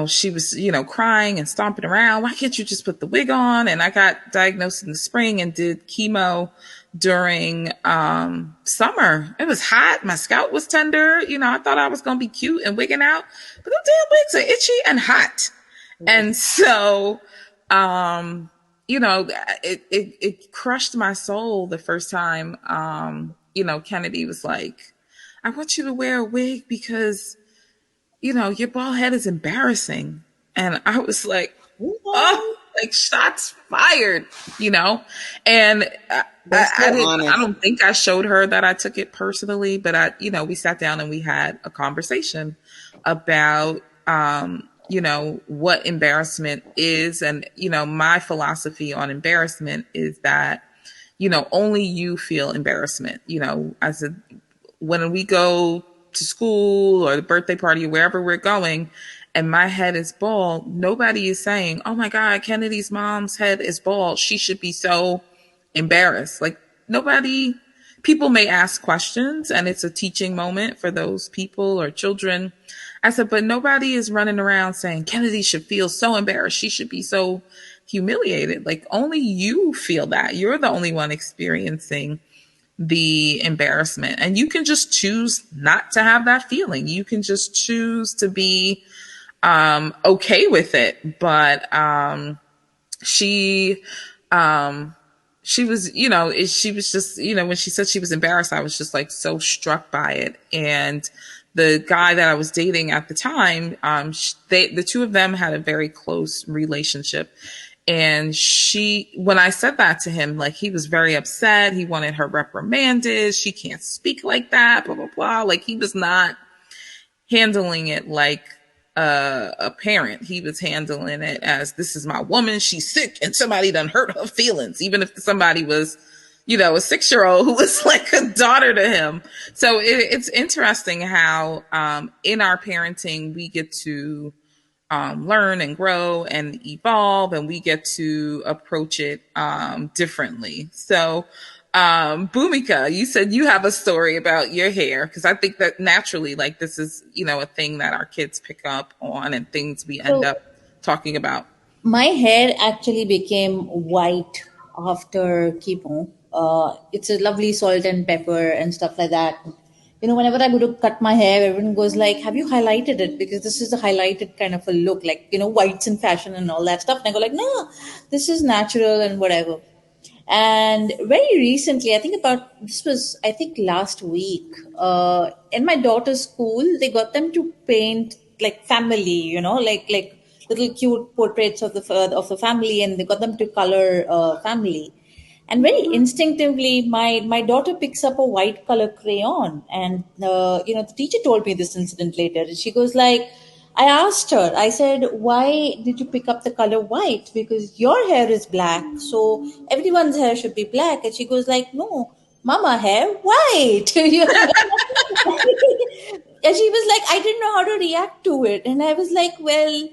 she was, crying and stomping around. Why can't you just put the wig on? And I got diagnosed in the spring and did chemo during summer. It was hot. My scalp was tender. I thought I was going to be cute and wigging out, but the damn wigs are itchy and hot. And so, it crushed my soul the first time, Kennedy was like, I want you to wear a wig because, your bald head is embarrassing. And I was like, oh, like shots fired, and I don't think I showed her that I took it personally, but we sat down and we had a conversation about, what embarrassment is. And, my philosophy on embarrassment is that, only you feel embarrassment, when we go to school or the birthday party or wherever we're going and my head is bald, nobody is saying, oh my God, Kennedy's mom's head is bald, she should be so embarrassed. Like people may ask questions and it's a teaching moment for those people or children. I said, but nobody is running around saying Kennedy should feel so embarrassed, she should be so humiliated. Like only you feel that. You're the only one experiencing the embarrassment, and you can just choose not to have that feeling. You can just choose to be okay with it. But she was, she was just, when she said she was embarrassed, I was just like so struck by it. And the guy that I was dating at the time, the two of them had a very close relationship. And when I said that to him, like he was very upset. He wanted her reprimanded. She can't speak like that, blah, blah, blah. Like he was not handling it like a parent. He was handling it as, this is my woman, she's sick and somebody done hurt her feelings. Even if somebody was, a 6-year-old who was like a daughter to him. So it's interesting how in our parenting, we get to learn and grow and evolve, and we get to approach it differently. So, Bhumika, you said you have a story about your hair, because I think that naturally, like this is, a thing that our kids pick up on and things we end up talking about. My hair actually became white after chemo. It's a lovely salt and pepper and stuff like that. Whenever I go to cut my hair, everyone goes like, have you highlighted it? Because this is a highlighted kind of a look, like, whites in fashion and all that stuff. And I go like, no, this is natural and whatever. And very recently, I think last week, in my daughter's school, they got them to paint like family, like little cute portraits of the family, and they got them to color family. And very instinctively, my daughter picks up a white color crayon, and the teacher told me this incident later. And she goes like, I asked her, I said, why did you pick up the color white? Because your hair is black, so everyone's hair should be black. And she goes like, no, mama, hair white. And she was like, I didn't know how to react to it. And I was like, well,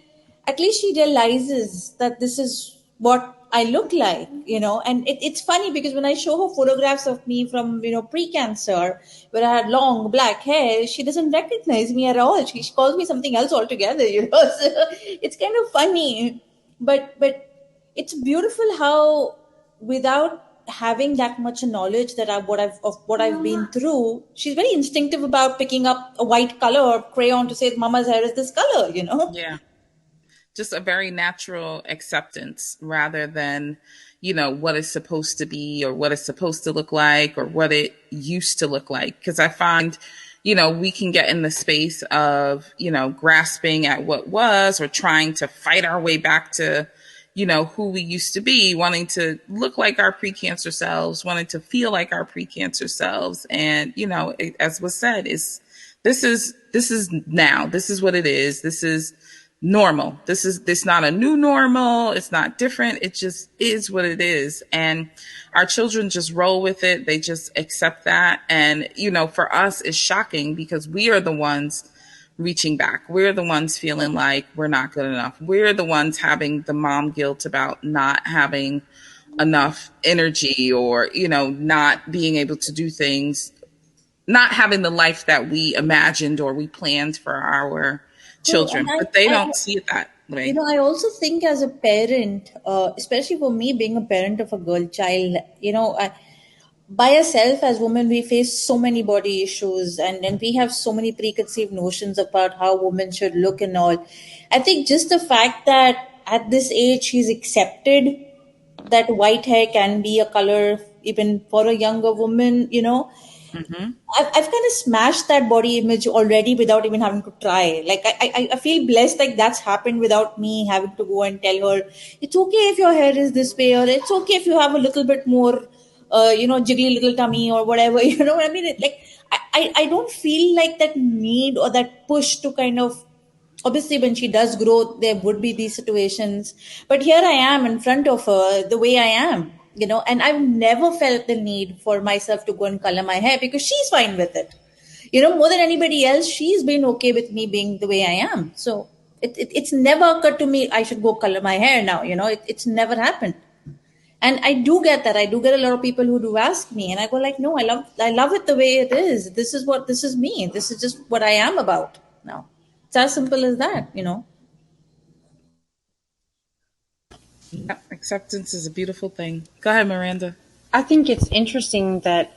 at least she realizes that this is what I look like, and it's funny because when I show her photographs of me from, pre-cancer, where I had long black hair, she doesn't recognize me at all. She calls me something else altogether, so it's kind of funny, but it's beautiful how, without having that much knowledge that what I've been through, she's very instinctive about picking up a white color or crayon to say mama's hair is this color, Yeah. Just a very natural acceptance rather than, what it's supposed to be or what it's supposed to look like or what it used to look like. Because I find, we can get in the space of, grasping at what was or trying to fight our way back to, who we used to be, wanting to look like our precancer selves, wanting to feel like our precancer selves. And, as was said, this is now, this is what it is. This is normal. This not a new normal. It's not different. It just is what it is. And our children just roll with it. They just accept that. And, for us, it's shocking because we are the ones reaching back. We're the ones feeling like we're not good enough. We're the ones having the mom guilt about not having enough energy or, not being able to do things, not having the life that we imagined or we planned for our children, but they don't see it that way. I also think as a parent, especially for me being a parent of a girl child, by ourselves as women, we face so many body issues and we have so many preconceived notions about how women should look and all. I think just the fact that at this age she's accepted that white hair can be a color even for a younger woman, Mm-hmm. I've kind of smashed that body image already without even having to try. Like I feel blessed, like that's happened without me having to go and tell her it's okay if your hair is this way, or it's okay if you have a little bit more, jiggly little tummy or whatever. You know what I mean? I don't feel like that need or that push to kind of. Obviously, when she does grow, there would be these situations. But here I am in front of her, the way I am, and I've never felt the need for myself to go and color my hair because she's fine with it. More than anybody else, she's been okay with me being the way I am. So it's never occurred to me I should go color my hair now. It's never happened. And I do get that. I do get a lot of people who do ask me, and I go like, no, I love it the way it is. This is me. This is just what I am about now. It's as simple as that. Yeah, acceptance is a beautiful thing. Go ahead, Miranda. I think it's interesting that,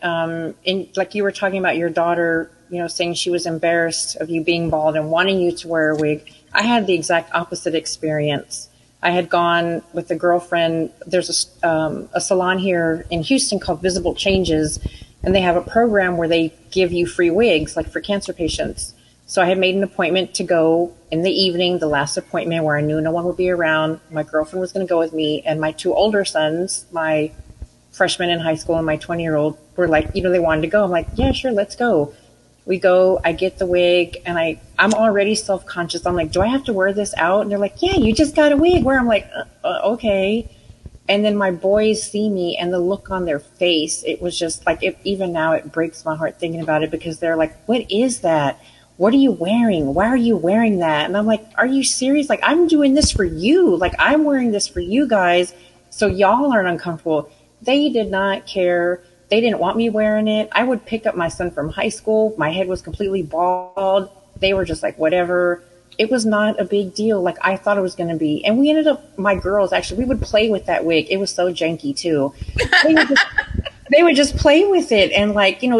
like you were talking about your daughter, saying she was embarrassed of you being bald and wanting you to wear a wig. I had the exact opposite experience. I had gone with a girlfriend. There's a salon here in Houston called Visible Changes, and they have a program where they give you free wigs, like for cancer patients. So I had made an appointment to go in the evening, the last appointment where I knew no one would be around. My girlfriend was going to go with me, and my two older sons, my freshman in high school and my 20-year-old, were like, they wanted to go. I'm like, yeah, sure, let's go. We go, I get the wig, and I'm already self-conscious. I'm like, do I have to wear this out? And they're like, yeah, you just got a wig. Where I'm like, okay. And then my boys see me, and the look on their face, it was just like, even now it breaks my heart thinking about it, because they're like, what is that? What are you wearing? Why are you wearing that? And I'm like, are you serious? Like, I'm doing this for you. Like, I'm wearing this for you guys, so y'all aren't uncomfortable. They did not care. They didn't want me wearing it. I would pick up my son from high school. My head was completely bald. They were just like, whatever. It was not a big deal like I thought it was going to be. And we ended up, my girls, actually, we would play with that wig. It was so janky, too. They would just play with it and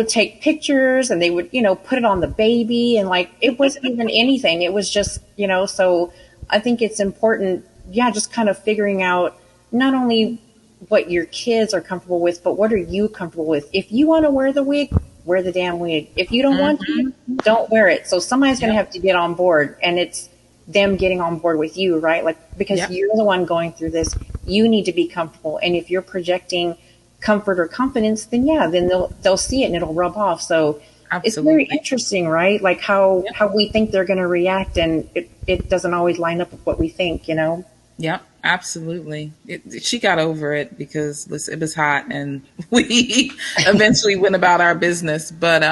take pictures, and they would, put it on the baby, and it wasn't even anything. It was just, so I think it's important. Yeah. Just kind of figuring out not only what your kids are comfortable with, but what are you comfortable with? If you want to wear the wig, wear the damn wig. If you don't want to, don't wear it. So somebody's going to have to get on board, and it's them getting on board with you, right? Because you're the one going through this, you need to be comfortable. And if you're projecting comfort or confidence, then they'll see it and it'll rub off. So Absolutely. It's very interesting, right? Like how we think they're going to react, and it doesn't always line up with what we think, Yeah, absolutely. She got over it because it was hot, and we eventually went about our business. But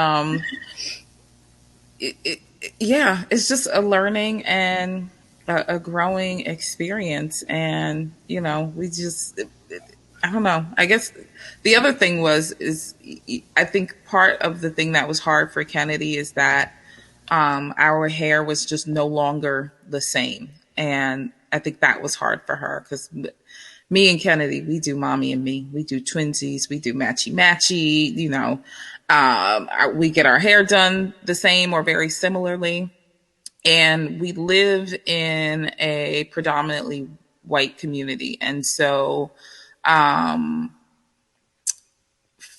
it's just a learning and a growing experience, and we just. I don't know. I guess the other thing is I think part of the thing that was hard for Kennedy is that our hair was just no longer the same. And I think that was hard for her because me and Kennedy, we do mommy and me. We do twinsies. We do matchy. We get our hair done the same or very similarly. And we live in a predominantly white community. And so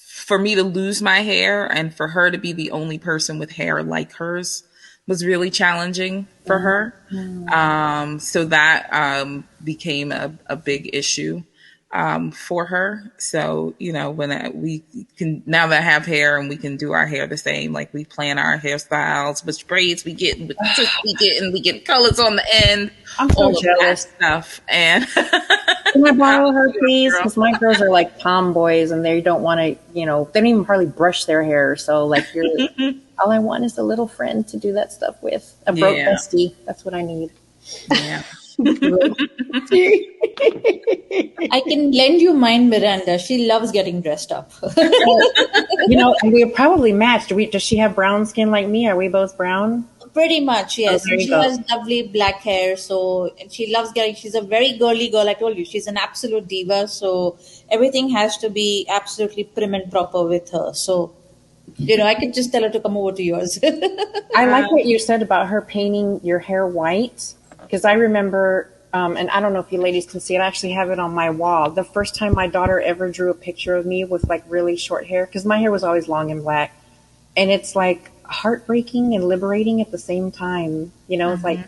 for me to lose my hair and for her to be the only person with hair like hers was really challenging for her. So that became a big issue for her. So, when we can now that I have hair and we can do our hair the same, like we plan our hairstyles, which braids we get, which twists we get, and we get colors on the end, I'm so all jealous. of that stuff. And can I borrow her, please? Because my girls are like tomboys, and they don't want to, they don't even hardly brush their hair. So all I want is a little friend to do that stuff with. A broke bestie. That's what I need. Yeah. I can lend you mine, Miranda. She loves getting dressed up. And we're probably matched. Does she have brown skin like me? Are we both brown? Pretty much, yes. Oh, she has lovely black hair, and she loves she's a very girly girl. I told you, she's an absolute diva. So everything has to be absolutely prim and proper with her. So, I could just tell her to come over to yours. I like what you said about her painting your hair white. Because I remember and I don't know if you ladies can see it. I actually have it on my wall. The first time my daughter ever drew a picture of me with like really short hair, because my hair was always long and black. And it's like heartbreaking and liberating at the same time. You know, it's like,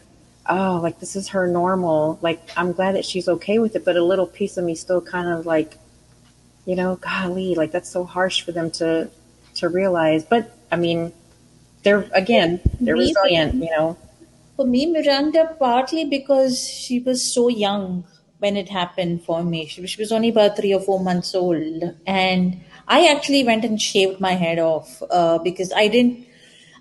oh, like this is her normal. Like, I'm glad that she's okay with it. But a little piece of me still kind of like, you know, golly, like that's so harsh for them to realize. But I mean, they're resilient, you know. For me, Miranda, partly because she was so young when it happened for me. She was only about 3 or 4 months old. And I actually went and shaved my head off because I didn't.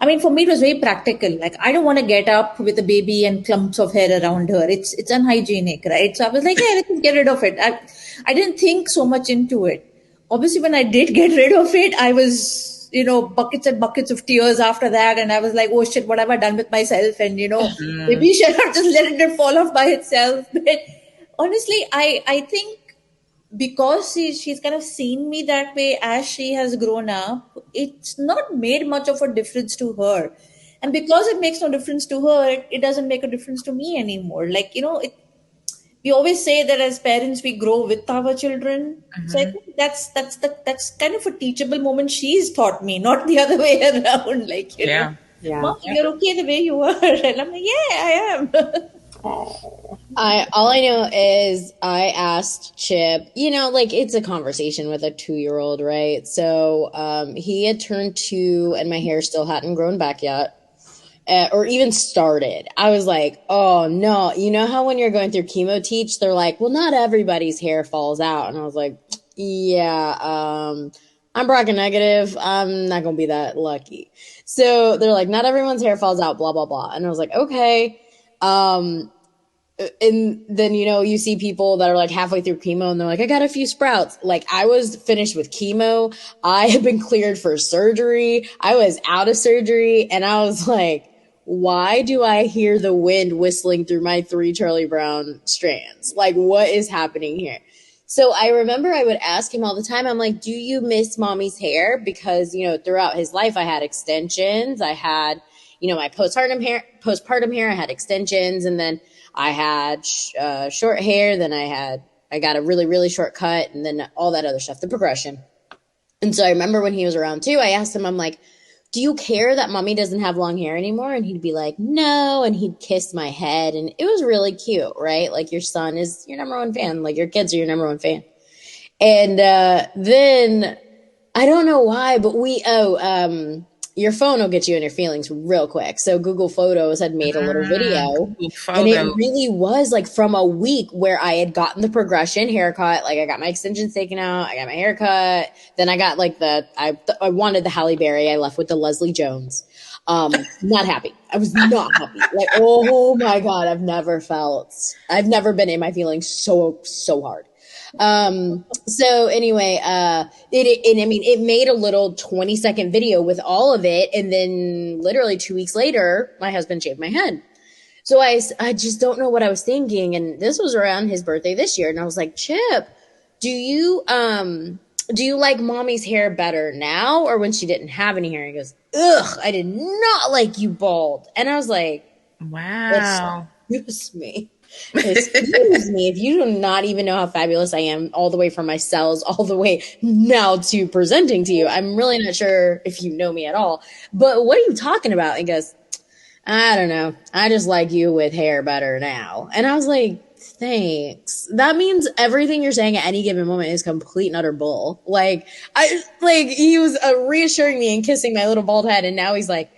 I mean, for me, it was very practical. Like, I don't want to get up with a baby and clumps of hair around her. It's unhygienic, right? So I was like, yeah, let's just get rid of it. I didn't think so much into it. Obviously, when I did get rid of it, I was, you know, buckets and buckets of tears after that. And I was like, oh shit, what have I done with myself? And, you know, maybe I should have just let it fall off by itself. But honestly, I think because she's kind of seen me that way as she has grown up, it's not made much of a difference to her. And because it makes no difference to her, it doesn't make a difference to me anymore. Like, you know, we always say that as parents we grow with our children. So I think that's kind of a teachable moment she's taught me, not the other way around. Like, you know, Mom, you're okay the way you are. And I'm like, yeah, I am. All I know is I asked Chip, you know, like it's a conversation with a 2-year-old, right? So he had turned 2 and my hair still hadn't grown back yet. Or even started. I was like, oh no, you know how when you're going through chemo teach, they're like, well, not everybody's hair falls out. And I was like, yeah, I'm BRCA negative. I'm not going to be that lucky. So they're like, not everyone's hair falls out, blah, blah, blah. And I was like, okay. And then, you know, you see people that are like halfway through chemo and they're like, I got a few sprouts. Like I was finished with chemo. I had been cleared for surgery. I was out of surgery. And I was like, why do I hear the wind whistling through my 3 Charlie Brown strands? Like, what is happening here? So I remember I would ask him all the time. I'm like, do you miss mommy's hair? Because, you know, throughout his life, I had extensions. I had, you know, my postpartum hair, I had extensions. And then I had short hair. Then I got a really, really short cut. And then all that other stuff, the progression. And so I remember when he was around 2, I asked him, I'm like, do you care that mommy doesn't have long hair anymore? And he'd be like, no. And he'd kiss my head. And it was really cute, right? Like your son is your number one fan. Like your kids are your number one fan. And then I don't know why, but your phone will get you in your feelings real quick. So Google Photos had made a little video. And it really was like from a week where I had gotten the progression haircut. Like I got my extensions taken out. I got my haircut. Then I got like I wanted the Halle Berry. I left with the Leslie Jones. Not happy. I was not happy. Like, oh my God, I've never been in my feelings so hard. So anyway, it made a little 20-second video with all of it. And then literally 2 weeks later, my husband shaved my head. So I just don't know what I was thinking. And this was around his birthday this year. And I was like, Chip, do you like mommy's hair better now or when she didn't have any hair? He goes, ugh, I did not like you bald. And I was like, wow. Excuse me. Excuse me, if you do not even know how fabulous I am, all the way from my cells, all the way now to presenting to you, I'm really not sure if you know me at all. But what are you talking about? He goes, I don't know. I just like you with hair better now. And I was like, thanks. That means everything you're saying at any given moment is complete and utter bull. He was reassuring me and kissing my little bald head, and now he's like,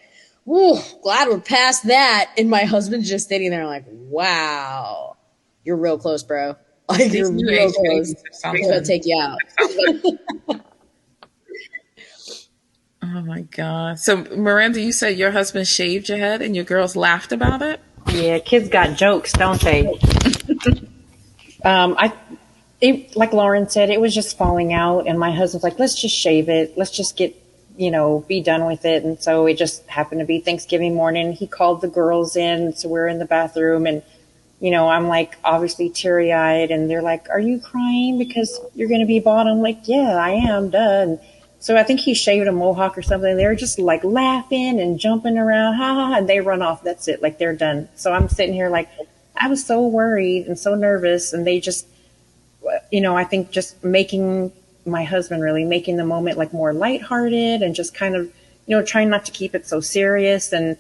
ooh, glad we're past that. And my husband's just sitting there like, wow, you're real close, bro. Like, you're real close. I'm going to take you out. Oh, my God. So, Miranda, you said your husband shaved your head and your girls laughed about it? Yeah, kids got jokes, don't they? Like Lauren said, it was just falling out. And my husband's like, let's just shave it. Let's just get be done with it. And so it just happened to be Thanksgiving morning. He called the girls in. So we're in the bathroom and, I'm like obviously teary eyed and they're like, are you crying because you're going to be bald? I'm like, yeah, I am done. So I think he shaved a mohawk or something. They're just like laughing and jumping around. Ha ha ha. And they run off. That's it. Like they're done. So I'm sitting here like, I was so worried and so nervous, and they just, I think just making my husband really making the moment like more lighthearted and just kind of, trying not to keep it so serious. And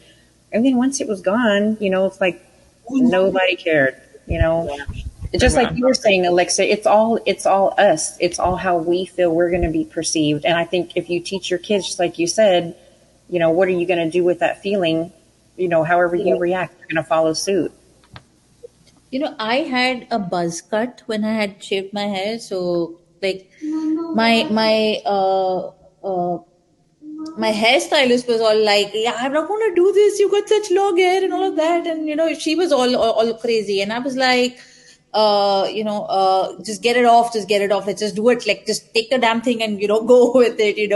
then once it was gone, it's like nobody cared, Just like you were saying, Alexia, it's all us. It's all how we feel we're going to be perceived. And I think if you teach your kids, just like you said, what are you going to do with that feeling? However you react, you're going to follow suit. I had a buzz cut when I had shaved my hair. So like my hairstylist was all like, "Yeah, I'm not going to do this. You got such long hair and all of that." And she was all crazy, and I was like, just get it off, just get it off. Let's just do it. Like, just take the damn thing and go with it,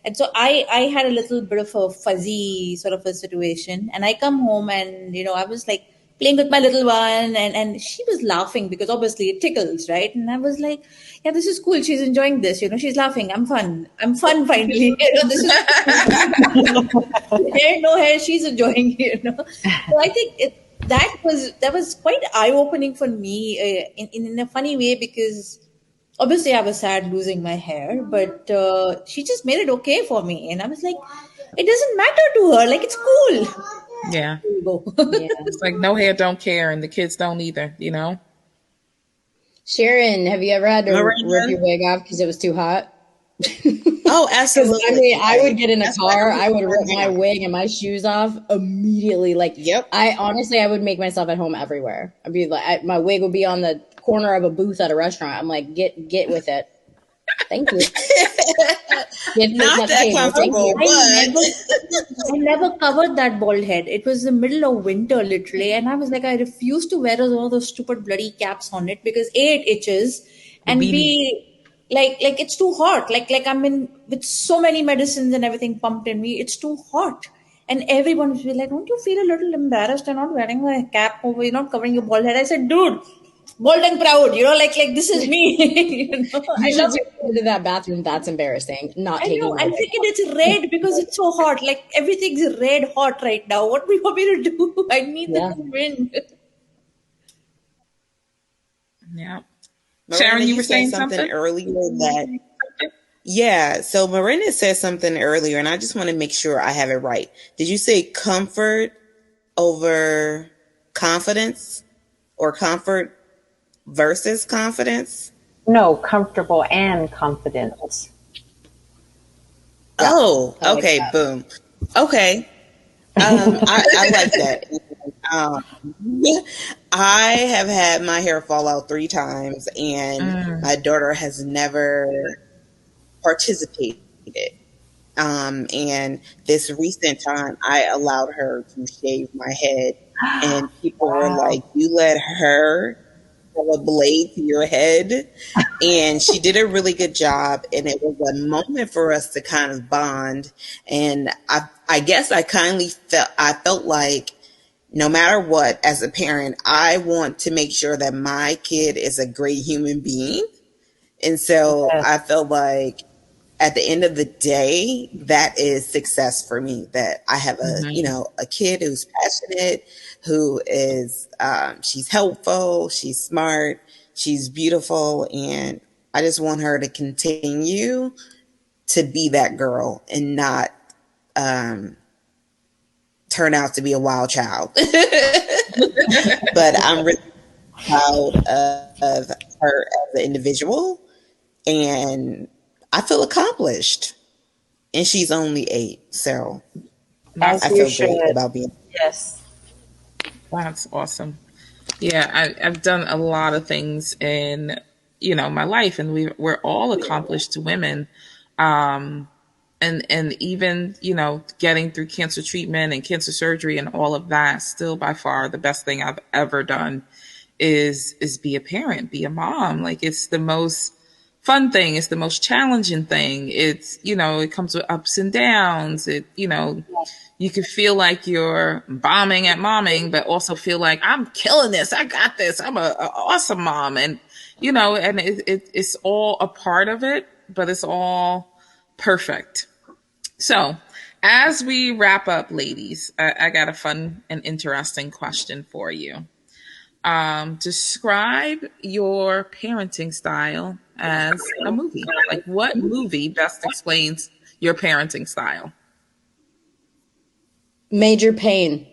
And so I had a little bit of a fuzzy sort of a situation, and I come home and I was like playing with my little one, and she was laughing because obviously it tickles, right? And I was like, yeah, this is cool. She's enjoying this. She's laughing. I'm fun finally. This is hair, no hair. She's enjoying. So I think that was quite eye opening for me in a funny way, because obviously I was sad losing my hair, but she just made it okay for me, and I was like, it doesn't matter to her. Like, it's cool. Yeah. There you go. It's like no hair, don't care, and the kids don't either, Sharon, have you ever had to rip your wig off because it was too hot? Oh, absolutely. I mean, I would get in a car, I would rip my wig and my shoes off immediately. Like, yep. I would make myself at home everywhere. I'd be like, my wig would be on the corner of a booth at a restaurant. I'm like, get with it. Thank you. Not that comfortable, but I never covered that bald head. It was the middle of winter, literally, and I was like, I refuse to wear all those stupid bloody caps on it, because A, it itches, and B, like it's too hot. Like I'm in with so many medicines and everything pumped in me. It's too hot. And everyone was like, don't you feel a little embarrassed? You're not wearing a cap over, you're not covering your bald head. I said, dude, bold and proud, like this is me. I love it. Into that bathroom, that's embarrassing. Not I taking. know. I'm thinking it's red because it's so hot. Like, everything's red hot right now. What do you want me to do? I need the wind. Yeah. Miranda, Sharon, you were saying something earlier that. Yeah, so Miranda said something earlier, and I just want to make sure I have it right. Did you say comfort over confidence, or comfort versus confidence? No, comfortable and confidence. Oh, okay, boom. Okay. I like that. I have had my hair fall out 3 times, and my daughter has never participated. And this recent time, I allowed her to shave my head, and people were like, "You let her have a blade to your head?" And she did a really good job, and it was a moment for us to kind of bond. And I guess I felt like, no matter what, as a parent, I want to make sure that my kid is a great human being. And so I felt like at the end of the day, that is success for me, that I have a kid who's passionate, who is, she's helpful, she's smart, she's beautiful. And I just want her to continue to be that girl and not, turn out to be a wild child. But I'm really proud of her as an individual, and I feel accomplished. And she's only 8, so I feel great about being. Yes, that's awesome. Yeah, I've done a lot of things in my life, and we're all accomplished women. And even, getting through cancer treatment and cancer surgery and all of that, still by far the best thing I've ever done is be a parent, be a mom. Like, it's the most fun thing. It's the most challenging thing. It's, it comes with ups and downs. You can feel like you're bombing at momming, but also feel like I'm killing this. I got this. I'm a awesome mom. And, and it's all a part of it, but it's all perfect. So as we wrap up, ladies, I got a fun and interesting question for you. Describe your parenting style as a movie. Like, what movie best explains your parenting style? Major Pain.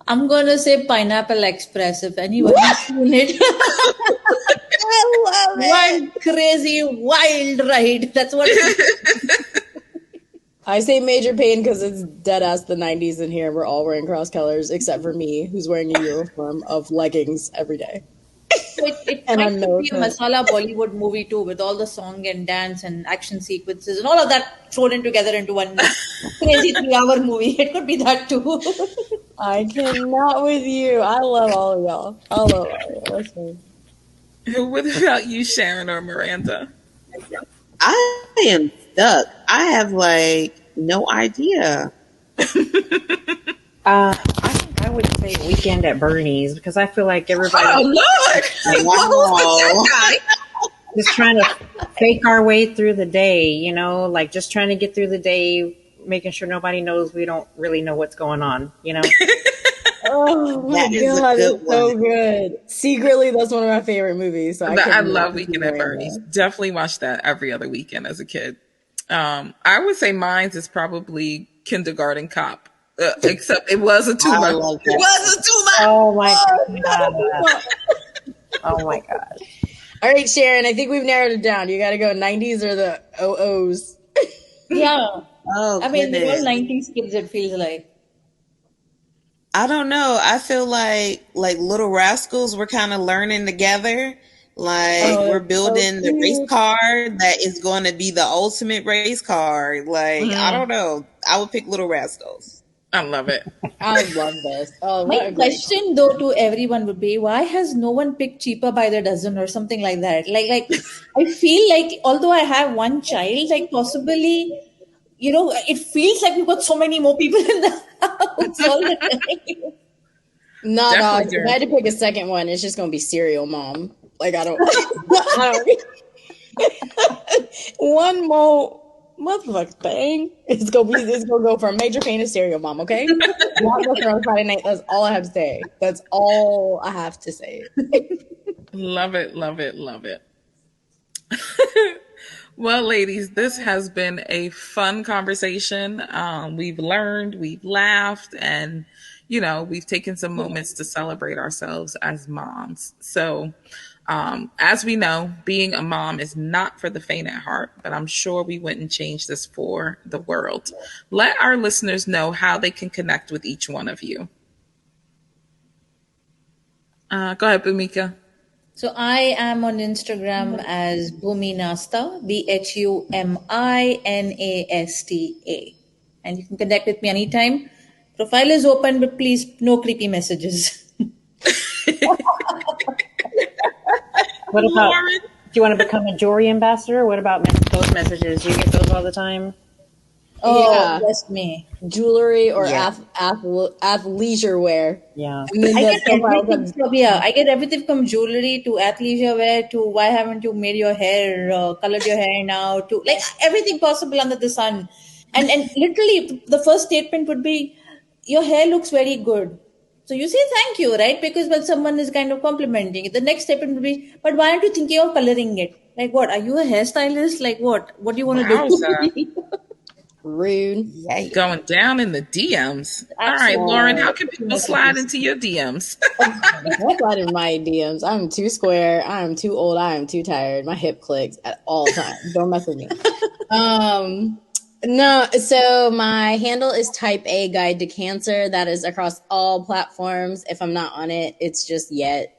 I'm gonna say Pineapple Express if anyone has seen it. I love it. One crazy wild ride. That's what it is. I say Major Pain because it's dead ass the 90s in here. We're all wearing cross colors except for me, who's wearing a uniform of leggings every day. So it And might I'm no be a masala Bollywood movie too, with all the song and dance and action sequences and all of that thrown in together into one crazy 3-hour movie. It could be that too. I cannot with you. I love all of y'all. I love all of y'all. That's fine. What about you, Sharon or Miranda? I am stuck. I have like no idea. I think I would say Weekend at Bernie's because I feel like everybody. Oh Lord! Wow. Just trying to fake our way through the day, you know, like just trying to get through the day, making sure nobody knows we don't really know what's going on, you know. Oh my God, it's so good. Secretly, that's one of my favorite movies. So I love Weekend at Bernie's. Definitely watched that every other weekend as a kid. I would say mine's is probably Kindergarten Cop. Except it was a tumor. It was a tumor. Oh my God. Oh my God. All right, Sharon, I think we've narrowed it down. You got to go 90s or the 00s. Yeah. Oh, I mean, goodness. we're all 90s kids, it feels like. I don't know. I feel like Little Rascals, we're kind of learning together. Like we're building the race car that is going to be the ultimate race car. Like, I don't know. I would pick Little Rascals. I love it. I love this. Oh, My question, though, to everyone would be, why has no one picked Cheaper by the Dozen or something like that? Like I feel like, although I have one child, like possibly, you know, it feels like we've got so many more people in the house all the time. No, if I had to pick a second one, it's just going to be Serial Mom. Like, I don't one more motherfucker thing. It's gonna go from Major Pain to Serial Mom, okay? On Friday night. That's all I have to say. That's all I have to say. Love it, love it, love it. Well, ladies, this has been a fun conversation. We've learned, we've laughed, and we've taken some moments to celebrate ourselves as moms. So, as we know, being a mom is not for the faint at heart, but I'm sure we wouldn't change this for the world. Let our listeners know how they can connect with each one of you. Go ahead, Bhumika. So I am on Instagram as Bhuminasta, Bhuminasta. And you can connect with me anytime. Profile is open, but please, no creepy messages. What about, do you want to become a jewelry ambassador? What about those messages? Do you get those all the time? Oh, yeah. Bless me. Jewelry or athleisure wear. Yeah. I get everything from jewelry to athleisure wear to why haven't you made your hair, colored your hair now, to like everything possible under the sun. And literally the first statement would be, your hair looks very good. So you say thank you, right? Because someone is kind of complimenting it. The next step would be, but why aren't you thinking of coloring it? Like what? Are you a hairstylist? Like what? What do you want to do? Rude. Yeah. Going down in the DMs. Absolutely. All right, Lauren, how can people slide into your DMs? Don't slide in my DMs. I'm too square. I'm too old. I am too tired. My hip clicks at all times. Don't mess with me. No, so my handle is Type A Guide to Cancer. That is across all platforms. If I'm not on it, it's just yet.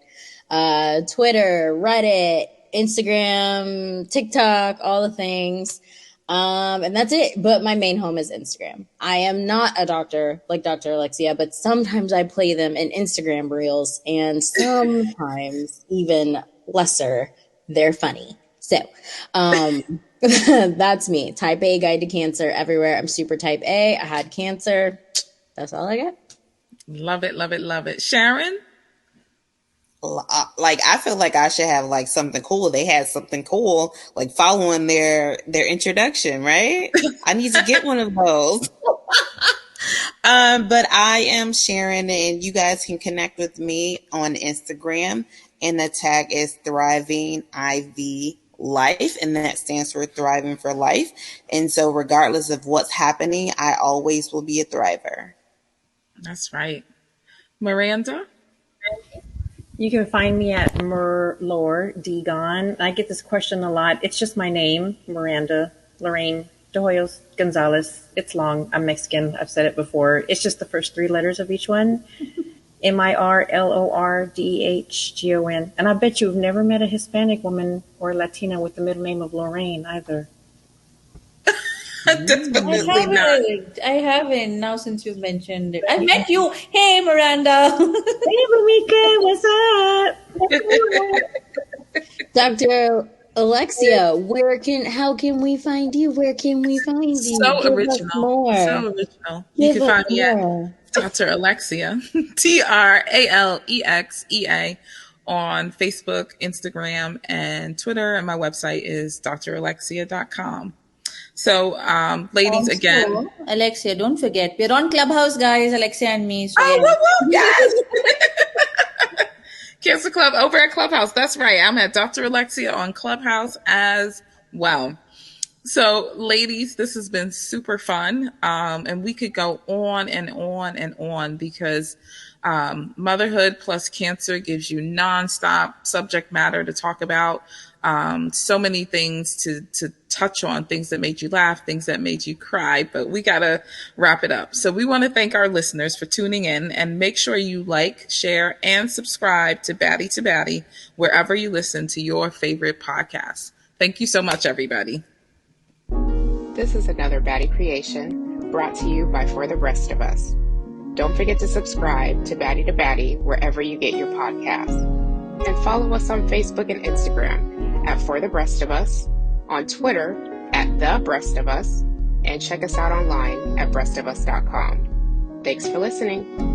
Twitter, Reddit, Instagram, TikTok, all the things. And that's it. But my main home is Instagram. I am not a doctor like Dr. Alexea, but sometimes I play them in Instagram reels, and sometimes even lesser, they're funny. So, that's me. Type A Guide to Cancer everywhere. I'm super type A. I had cancer. That's all I got. Love it, love it, love it. Sharon? Like, I feel like I should have like something cool. They had something cool, like following their introduction, right? I need to get one of those. But I am Sharon, and you guys can connect with me on Instagram, and the tag is Thriving IV Life, and that stands for Thriving for Life. And so regardless of what's happening, I always will be a thriver. That's right. Miranda? You can find me at Merlore Degon. I get this question a lot. It's just my name, Miranda Lorraine de Hoyos Gonzalez. It's long. I'm Mexican. I've said it before. It's just the first three letters of each one. MIRLORDHGON. And I bet you've never met a Hispanic woman or Latina with the middle name of Lorraine either. Definitely not. I haven't. Now since you've mentioned it. I met you. Hey, Miranda. Hey, Bhumika. What's up? Dr. Alexea, how can we find you? Where can we find you? So Give original. us more. So original. You can find me at Dr. Alexea, TRALEXEA, on Facebook, Instagram, and Twitter. And my website is dralexea.com. So, ladies, again. Cool. Alexea, don't forget. We're on Clubhouse, guys, Alexea and me. So Yes! Cancer Club over at Clubhouse. That's right. I'm at Dr. Alexea on Clubhouse as well. So, ladies, this has been super fun. And we could go on and on and on because motherhood plus cancer gives you nonstop subject matter to talk about. So many things to touch on, things that made you laugh, things that made you cry, but we got to wrap it up. So we want to thank our listeners for tuning in, and make sure you like, share, and subscribe to Baddie wherever you listen to your favorite podcasts. Thank you so much, everybody. This is another Baddie creation brought to you by For the Rest of Us. Don't forget to subscribe to Baddie wherever you get your podcasts. And follow us on Facebook and Instagram at For the Breast of Us, on Twitter at The Breast of Us, and check us out online at breastofus.com. Thanks for listening.